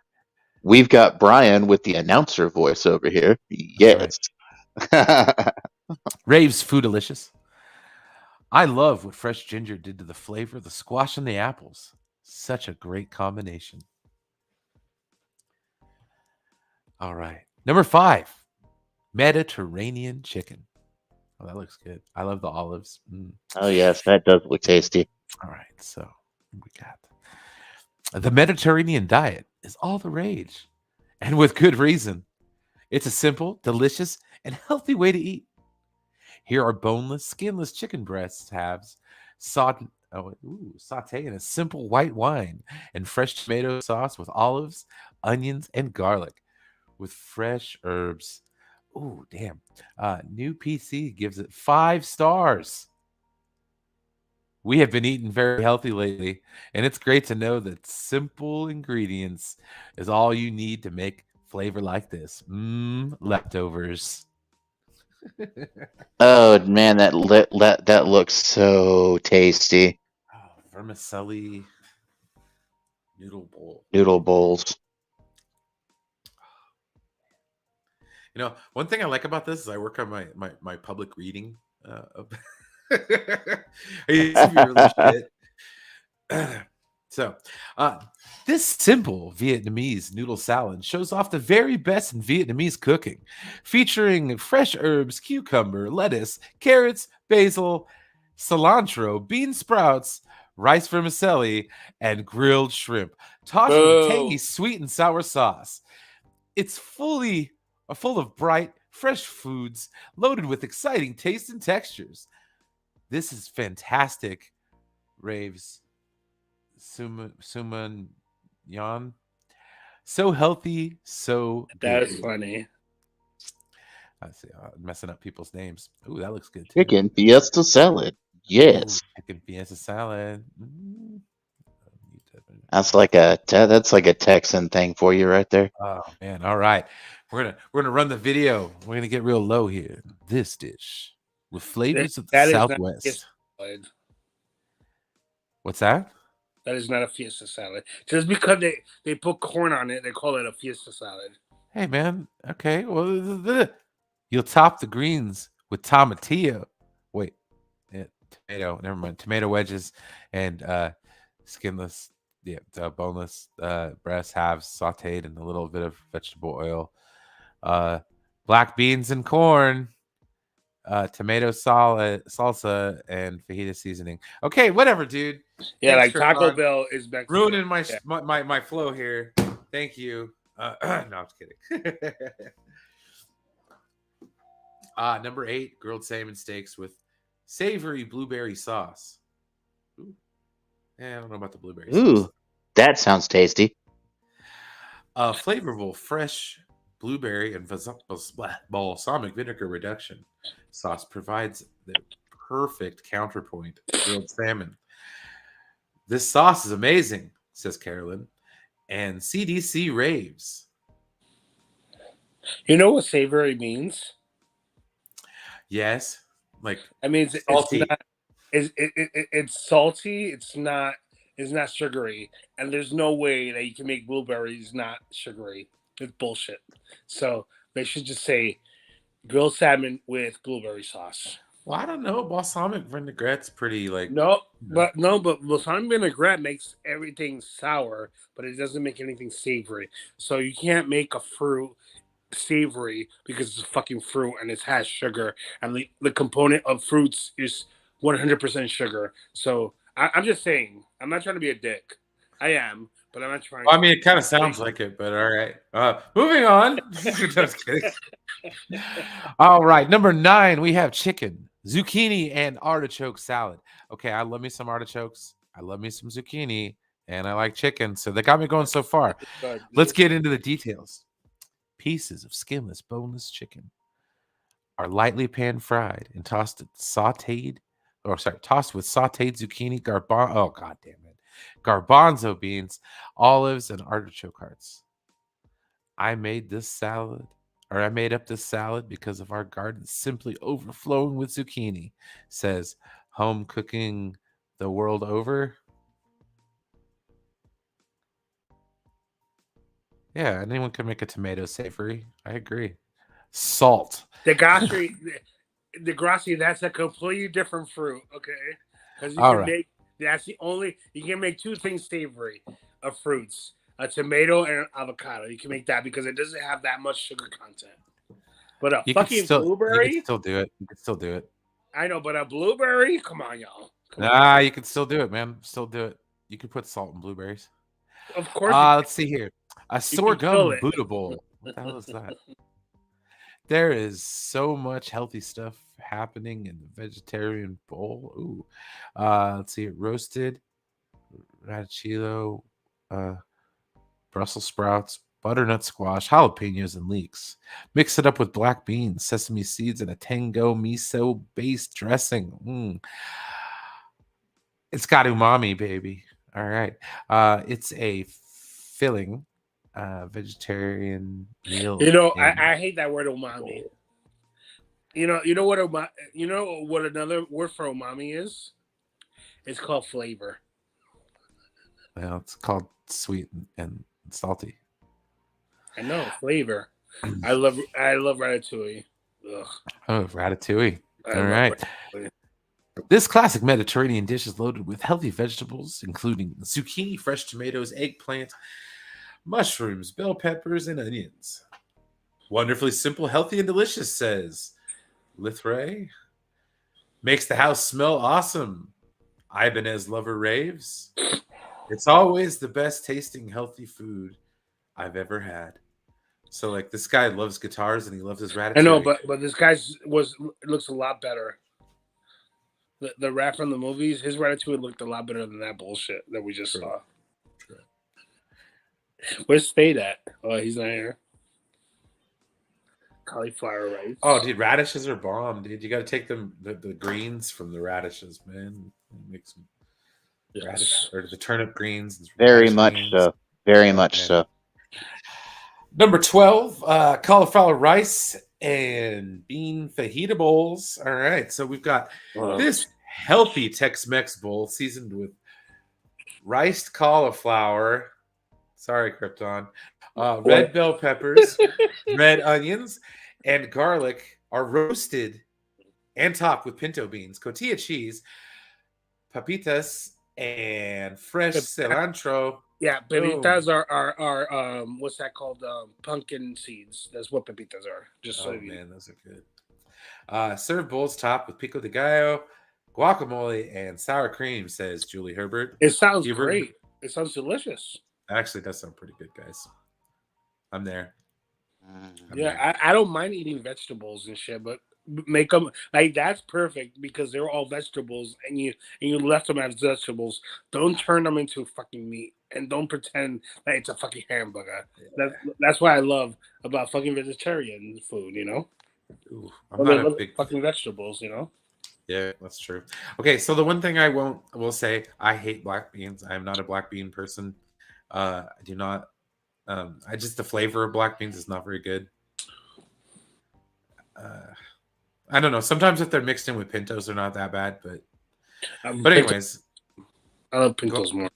we've got Brian with the announcer voice over here. That's right. Yes. Rave's Foodalicious. I love what fresh ginger did to the flavor of the squash and the apples. Such a great combination. All right. Number 5, Mediterranean chicken. Oh, that looks good. I love the olives. Oh yes, that does look tasty. All right. So we got the Mediterranean diet is all the rage, and with good reason. It's a simple, delicious, and healthy way to eat. Here are boneless, skinless chicken breast halves, saute in a simple white wine and fresh tomato sauce with olives, onions, and garlic, with fresh herbs. Ooh, damn. New PC gives it 5 stars. We have been eating very healthy lately, and it's great to know that simple ingredients is all you need to make flavor like this. Leftovers. Oh man, that looks so tasty. Oh, vermicelli noodle bowl. Noodle bowls. You know, one thing I like about this is I work on my public reading. I used to be really shit. So, this simple Vietnamese noodle salad shows off the very best in Vietnamese cooking, featuring fresh herbs, cucumber, lettuce, carrots, basil, cilantro, bean sprouts, rice vermicelli, and grilled shrimp, tossed with a tangy Boo. sweet and sour sauce. It's full of bright, fresh foods loaded with exciting tastes and textures. This is fantastic, Raves. Suman Yan. So healthy, so That good. is funny. I see, messing up people's names. Ooh, that looks good too. Chicken fiesta salad. Yes. Ooh, chicken fiesta salad. That's like a Texan thing for you right there. Oh man! All right, we're gonna run the video. We're gonna get real low here. This dish with flavors of the That is not Southwest. fiesta salad. What's that? That is not a fiesta salad. Just because they put corn on it, they call it a fiesta salad. Hey man. Okay. Well, you'll top the greens with tomatillo. Wait, tomato. Never mind. Tomato wedges and skinless, boneless breast halves sautéed in a little bit of vegetable oil. Black beans and corn. Tomato salsa and fajita seasoning. Okay, whatever, dude. Yeah, Thanks, like Taco Tristan. Bell is Mexican. Ruining my, Yeah. my flow here. Thank you. No, I'm just kidding. Number 8, grilled salmon steaks with savory blueberry sauce. Ooh. I don't know about the blueberry sauce. Ooh, that sounds tasty. Flavorful, fresh blueberry and balsamic vinegar reduction sauce provides the perfect counterpoint to grilled salmon. This sauce is amazing, says Carolyn, and CDC raves. You know what savory means? Yes, like I mean, it's salty. not. It's salty. It's not sugary, and there's no way that you can make blueberries not sugary. It's bullshit. So they should just say grilled salmon with blueberry sauce. Well, I don't know. Balsamic vinaigrette's pretty like No, but balsamic vinaigrette makes everything sour, but it doesn't make anything savory. So you can't make a fruit savory because it's a fucking fruit and it has sugar, and the component of fruits is 100% sugar. So I'm just saying, I'm not trying to be a dick. I am, but I'm not trying. I mean, it kind of sounds like it, but all right. Moving on. Just kidding. All right, number 9, we have chicken, zucchini, and artichoke salad. Okay, I love me some artichokes. I love me some zucchini, and I like chicken. So they got me going so far. Let's get into the details. Pieces of skinless, boneless chicken are lightly pan fried and tossed in sauteed tossed with sauteed zucchini, oh god damn it, garbanzo beans, olives, and artichoke hearts. I made this salad, or I made up this salad because of our garden simply overflowing with zucchini, says home cooking the world over. Yeah, anyone can make a tomato savory. I agree. Salt. Degrassi, that's a completely different fruit, okay? Because you All can right. make you can make two things savory of fruits: a tomato and an avocado. You can make that because it doesn't have that much sugar content. But a fucking You could blueberry, still do it. You could still do it. I know, but a blueberry, come on, y'all. Come on. Nah, you can still do it, man. Still do it. You could put salt in blueberries. Of course, you Let's see here. A can kill sorghum it. Buddha bowl. What the hell is that? There is so much healthy stuff happening in the vegetarian bowl. Ooh. Let's see it. Roasted radicchio, Brussels sprouts, butternut squash, jalapenos, and leeks. Mix it up with black beans, sesame seeds, and a tango miso-based dressing. It's got umami, baby. All right. It's a filling vegetarian meal. You know, I hate that word umami. You know what another word for umami is? It's called flavor. Well, it's called sweet and salty. I know flavor. I love ratatouille. Ugh, Oh, ratatouille. I All love right. ratatouille. This classic Mediterranean dish is loaded with healthy vegetables, including zucchini, fresh tomatoes, eggplant, mushrooms, bell peppers, and onions. Wonderfully simple, healthy, and delicious, says Lithray. Makes the house smell awesome. Ibanez lover raves. It's always the best tasting healthy food I've ever had. So, like, this guy loves guitars and he loves his ratatouille. I know, but this guy's looks a lot better. The rat from the movies, his ratatouille looked a lot better than that bullshit that we just saw. True. Where's Spade at? Oh, he's not here. Cauliflower rice. Oh, dude, radishes are bomb, dude. You got to take them the greens from the radishes, man. Make some radish or the turnip greens. Very much so. Very much so. Number 12, cauliflower rice and bean fajita bowls. All right, so we've got this healthy Tex-Mex bowl seasoned with riced cauliflower. Sorry, Krypton. Red bell peppers, red onions, and garlic are roasted and topped with pinto beans, cotija cheese, papitas, and fresh cilantro. Yeah, pepitas are what's that called? Pumpkin seeds. That's what pepitas are. Just so man, those are good. Serve bowls topped with pico de gallo, guacamole, and sour cream, says Julie Herbert. It sounds great. It sounds delicious. Actually, does sound pretty good, guys. I'm there. I don't mind eating vegetables and shit, but make them like that's perfect because they're all vegetables, and you left them as vegetables. Don't turn them into fucking meat, and don't pretend that it's a fucking hamburger. That's what I love about fucking vegetarian food. You know, Ooh, I'm not a big fucking vegetables. You know. Yeah, that's true. Okay, so the one thing I will say, I hate black beans. I am not a black bean person. I do not. I just the flavor of black beans is not very good. I don't know. Sometimes if they're mixed in with pintos, they're not that bad. But anyways, I love pintos more.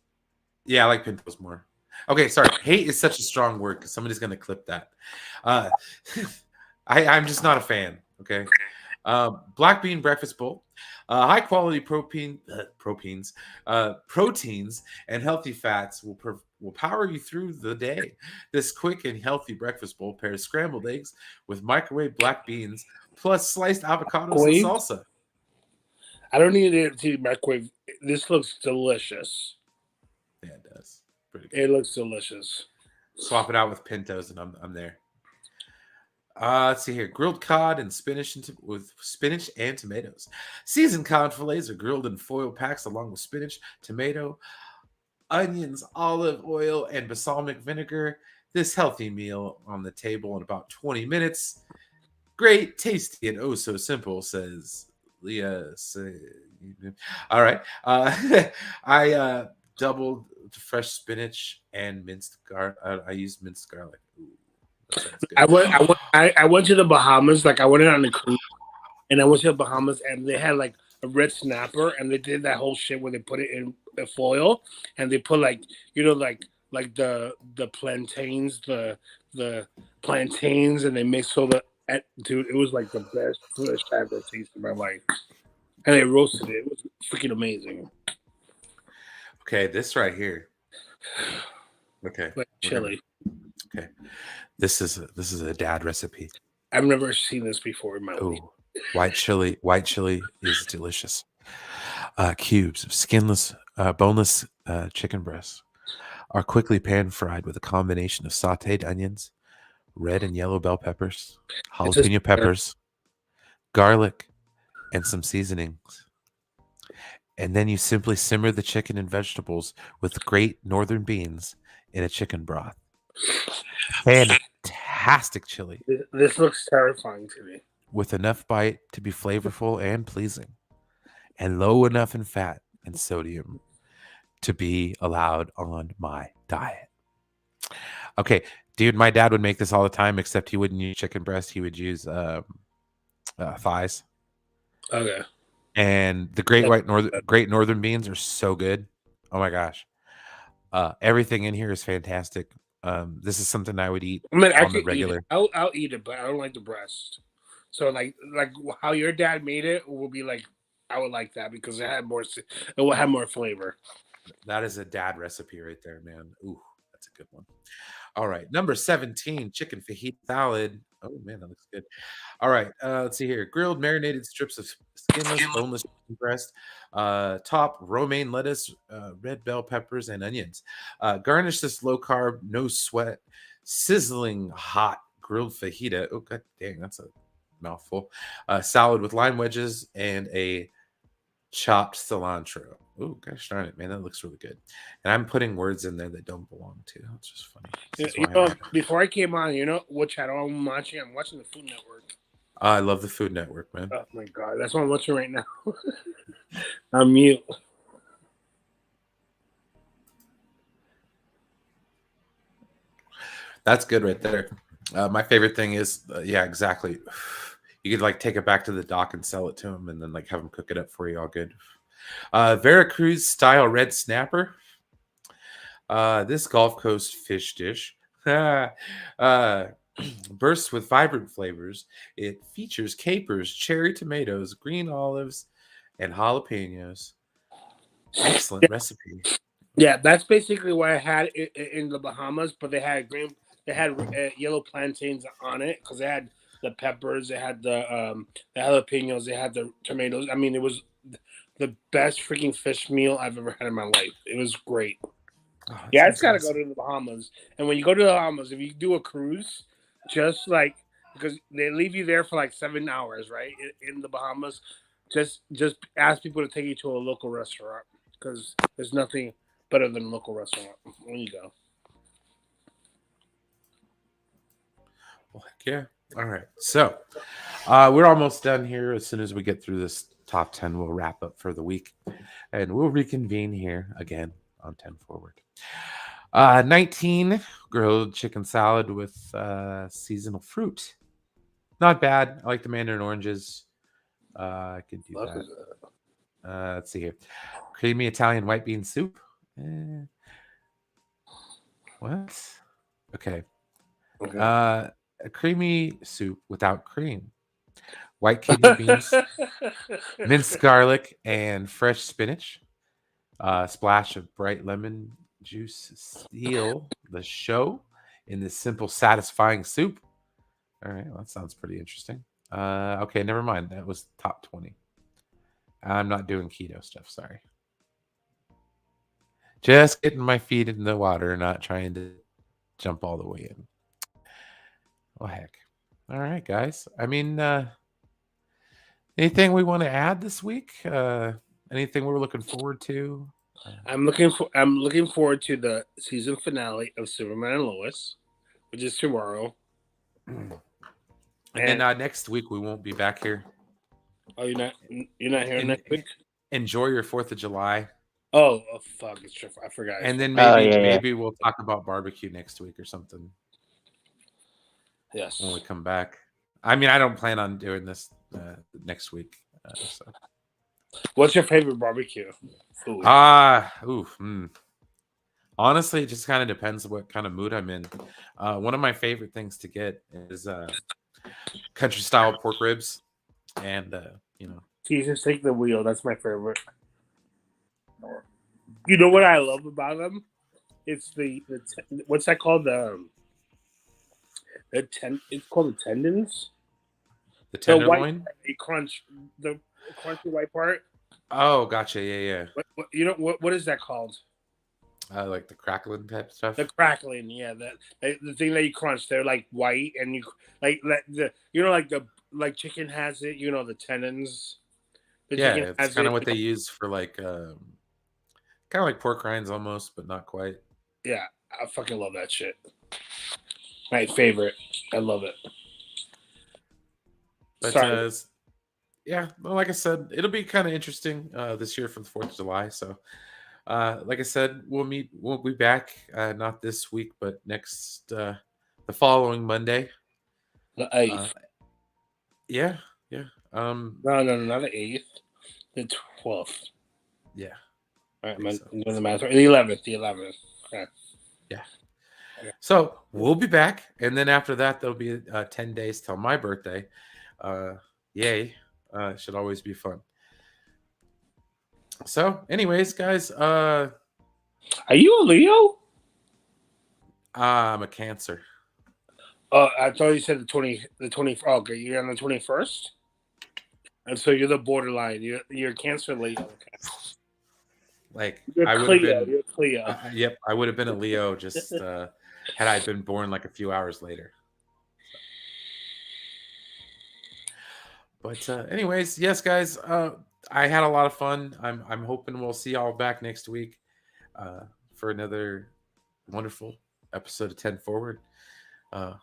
Yeah, I like pintos more. Okay, sorry. Hate is such a strong word because somebody's gonna clip that. I'm just not a fan. Okay. Black bean breakfast bowl, high quality proteins, and healthy fats will power you through the day. This quick and healthy breakfast bowl pairs scrambled eggs with microwave black beans plus sliced avocados and salsa. I don't need it to microwave. This looks delicious. Yeah, it does. Pretty good. It looks delicious. Swap it out with pintos, and I'm there. Let's see here. Grilled cod and spinach with spinach and tomatoes. Seasoned cod fillets are grilled in foil packs along with spinach, tomato, onions, olive oil, and balsamic vinegar. This healthy meal on the table in about 20 minutes. Great, tasty, and oh so simple, says Leah. All right. I doubled fresh spinach and minced garlic. I used minced garlic. Ooh, that sounds good. I went to the Bahamas. Like I went on a cruise, and I went to the Bahamas, and they had like a red snapper, and they did that whole shit where they put it in the foil, and they put like like the plantains, and they mixed all the. Dude, it was like the best fish I ever tasted in my life, and they roasted it. It was freaking amazing. Okay, this right here. Okay, Like chili. Okay, this is a dad recipe. I've never seen this before in my life. Oh, white chili. White chili is delicious. Cubes of skinless, boneless chicken breasts are quickly pan-fried with a combination of sautéed onions, red and yellow bell peppers, jalapeno peppers, garlic, and some seasonings. And then you simply simmer the chicken and vegetables with great northern beans in a chicken broth. Fantastic chili. This looks terrifying to me. With enough bite to be flavorful and pleasing, and low enough in fat and sodium to be allowed on my diet. Okay, dude, my dad would make this all the time, except he wouldn't use chicken breast. He would use thighs. Okay. And the Great Northern beans are so good. Oh my gosh. Everything in here is fantastic. This is something I would eat I mean, I on the could regular. eat it. I'll eat it, but I don't like the breast. So like how your dad made it will be like I would like that because it will have more flavor. That is a dad recipe right there, man. Ooh, that's a good one. All right, number 17, chicken fajita salad. Oh man, that looks good. All right, let's see here. Grilled marinated strips of skinless, boneless chicken breast. Top romaine lettuce, red bell peppers, and onions. Garnish this low carb, no sweat, sizzling hot grilled fajita. Oh god dang, that's a mouthful. Salad with lime wedges and a chopped cilantro. Oh gosh darn it, man, that looks really good. And I'm putting words in there that don't belong to. It's just funny. Before I came on, you know what channel I'm watching? I'm watching the Food Network. I love the Food Network, man. Oh my god, that's what I'm watching right now. I'm mute. That's good right there. My favorite thing is, yeah, exactly. You could like take it back to the dock and sell it to them, and then like have them cook it up for you, all good. Veracruz style red snapper. This Gulf Coast fish dish bursts with vibrant flavors. It features capers, cherry tomatoes, green olives, and jalapenos. Excellent recipe. Yeah, that's basically what I had in the Bahamas, but they had yellow plantains on it because they had the peppers, they had the jalapenos, they had the tomatoes. I mean, it was the best freaking fish meal I've ever had in my life. It was great. Oh, yeah, it's got to go to the Bahamas. And when you go to the Bahamas, if you do a cruise, just like because they leave you there for like 7 hours, right? In the Bahamas, just ask people to take you to a local restaurant because there's nothing better than a local restaurant. There you go. Well, heck yeah. All right. So we're almost done here. As soon as we get through this top 10, we'll wrap up for the week. And we'll reconvene here again on 10 Forward. 19, grilled chicken salad with seasonal fruit. Not bad. I like the mandarin oranges. I could do that. Let's see here. Creamy Italian white bean soup. What? Okay. A creamy soup without cream. White kidney beans, minced garlic, and fresh spinach. Splash of bright lemon juice seal the show in this simple, satisfying soup. All right, well, that sounds pretty interesting. Okay, never mind. That was top 20. I'm not doing keto stuff. Sorry. Just getting my feet in the water, not trying to jump all the way in. Well, heck. All right, guys. I mean, anything we want to add this week? Anything we're looking forward to? I'm looking forward to the season finale of Superman and Lois, which is tomorrow. And then next week we won't be back here. Oh, you're not here And next week. enjoy your 4th of July. Oh fuck! It's true. I forgot. And then Oh, maybe yeah. maybe we'll talk about barbecue next week or something Yes. when we come back. I mean, I don't plan on doing this next week. So. What's your favorite barbecue food? Honestly, it just kind of depends what kind of mood I'm in. One of my favorite things to get is country style pork ribs, and Jesus, take the wheel. That's my favorite. You know what I love about them? It's what's that called? It's called the tendons. the The white tenderloin. the crunchy white part. Oh, gotcha. Yeah. What is that called? Like the crackling type stuff. The crackling, yeah. The thing that you crunch, they're like white, and you like chicken has it. The tendons. The Yeah, chicken it's has kind it. of what they use for like kind of like pork rinds almost, but not quite. Yeah, I fucking love that shit. My favorite. I love it. But Sorry. yeah, well, like I said, it'll be kind of interesting this year for the 4th of July. So, like I said, we'll be back not this week, but the following Monday. The 8th. Yeah. No, not the 8th. The 12th. Yeah. All right, So. the 11th. The 11th. Okay. Yeah. So we'll be back, and then after that, there'll be 10 days till my birthday. Yay! Should always be fun. So, anyways, guys, are you a Leo? I'm a Cancer. I thought you said the 20. Oh, okay, you're on the 21st, and so you're the borderline. You're Cancer Leo. Okay. Like You're I would Cleo. have been. You're Cleo. Yep, I would have been a Leo just had I been born like a few hours later. But anyways, yes, guys, I had a lot of fun. I'm hoping we'll see y'all back next week for another wonderful episode of 10 Forward. Yeah.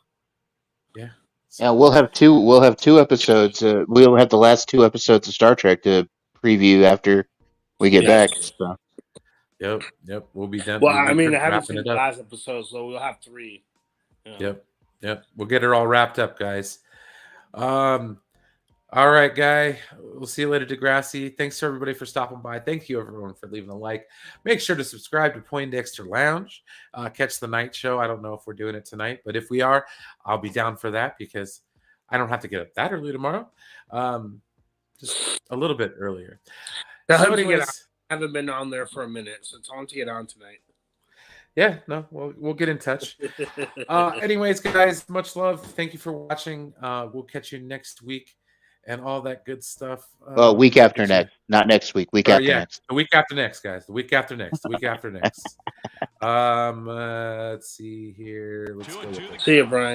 So. Yeah, we'll have two episodes. We'll have the last 2 episodes of Star Trek to preview after we get back. So. Yep. We'll be done. Well, I mean, I haven't wrapping seen it the up. last episode, so we'll have 3. Yep. We'll get it all wrapped up, guys. All right, Guy. We'll see you later, Degrassi. Thanks to everybody for stopping by. Thank you, everyone, for leaving a like. Make sure to subscribe to Poindexter Lounge. Catch the night show. I don't know if we're doing it tonight, but if we are, I'll be down for that because I don't have to get up that early tomorrow. Just a little bit earlier. So anyways, I haven't been on there for a minute, so tell them to get on tonight. Yeah, no, we'll get in touch. Anyways, guys, much love. Thank you for watching. We'll catch you next week and all that good stuff. Week after next, not next week. Week after next. The week after next, guys. The week after next. The week after next. Let's see here. Let's go. See you, Brian.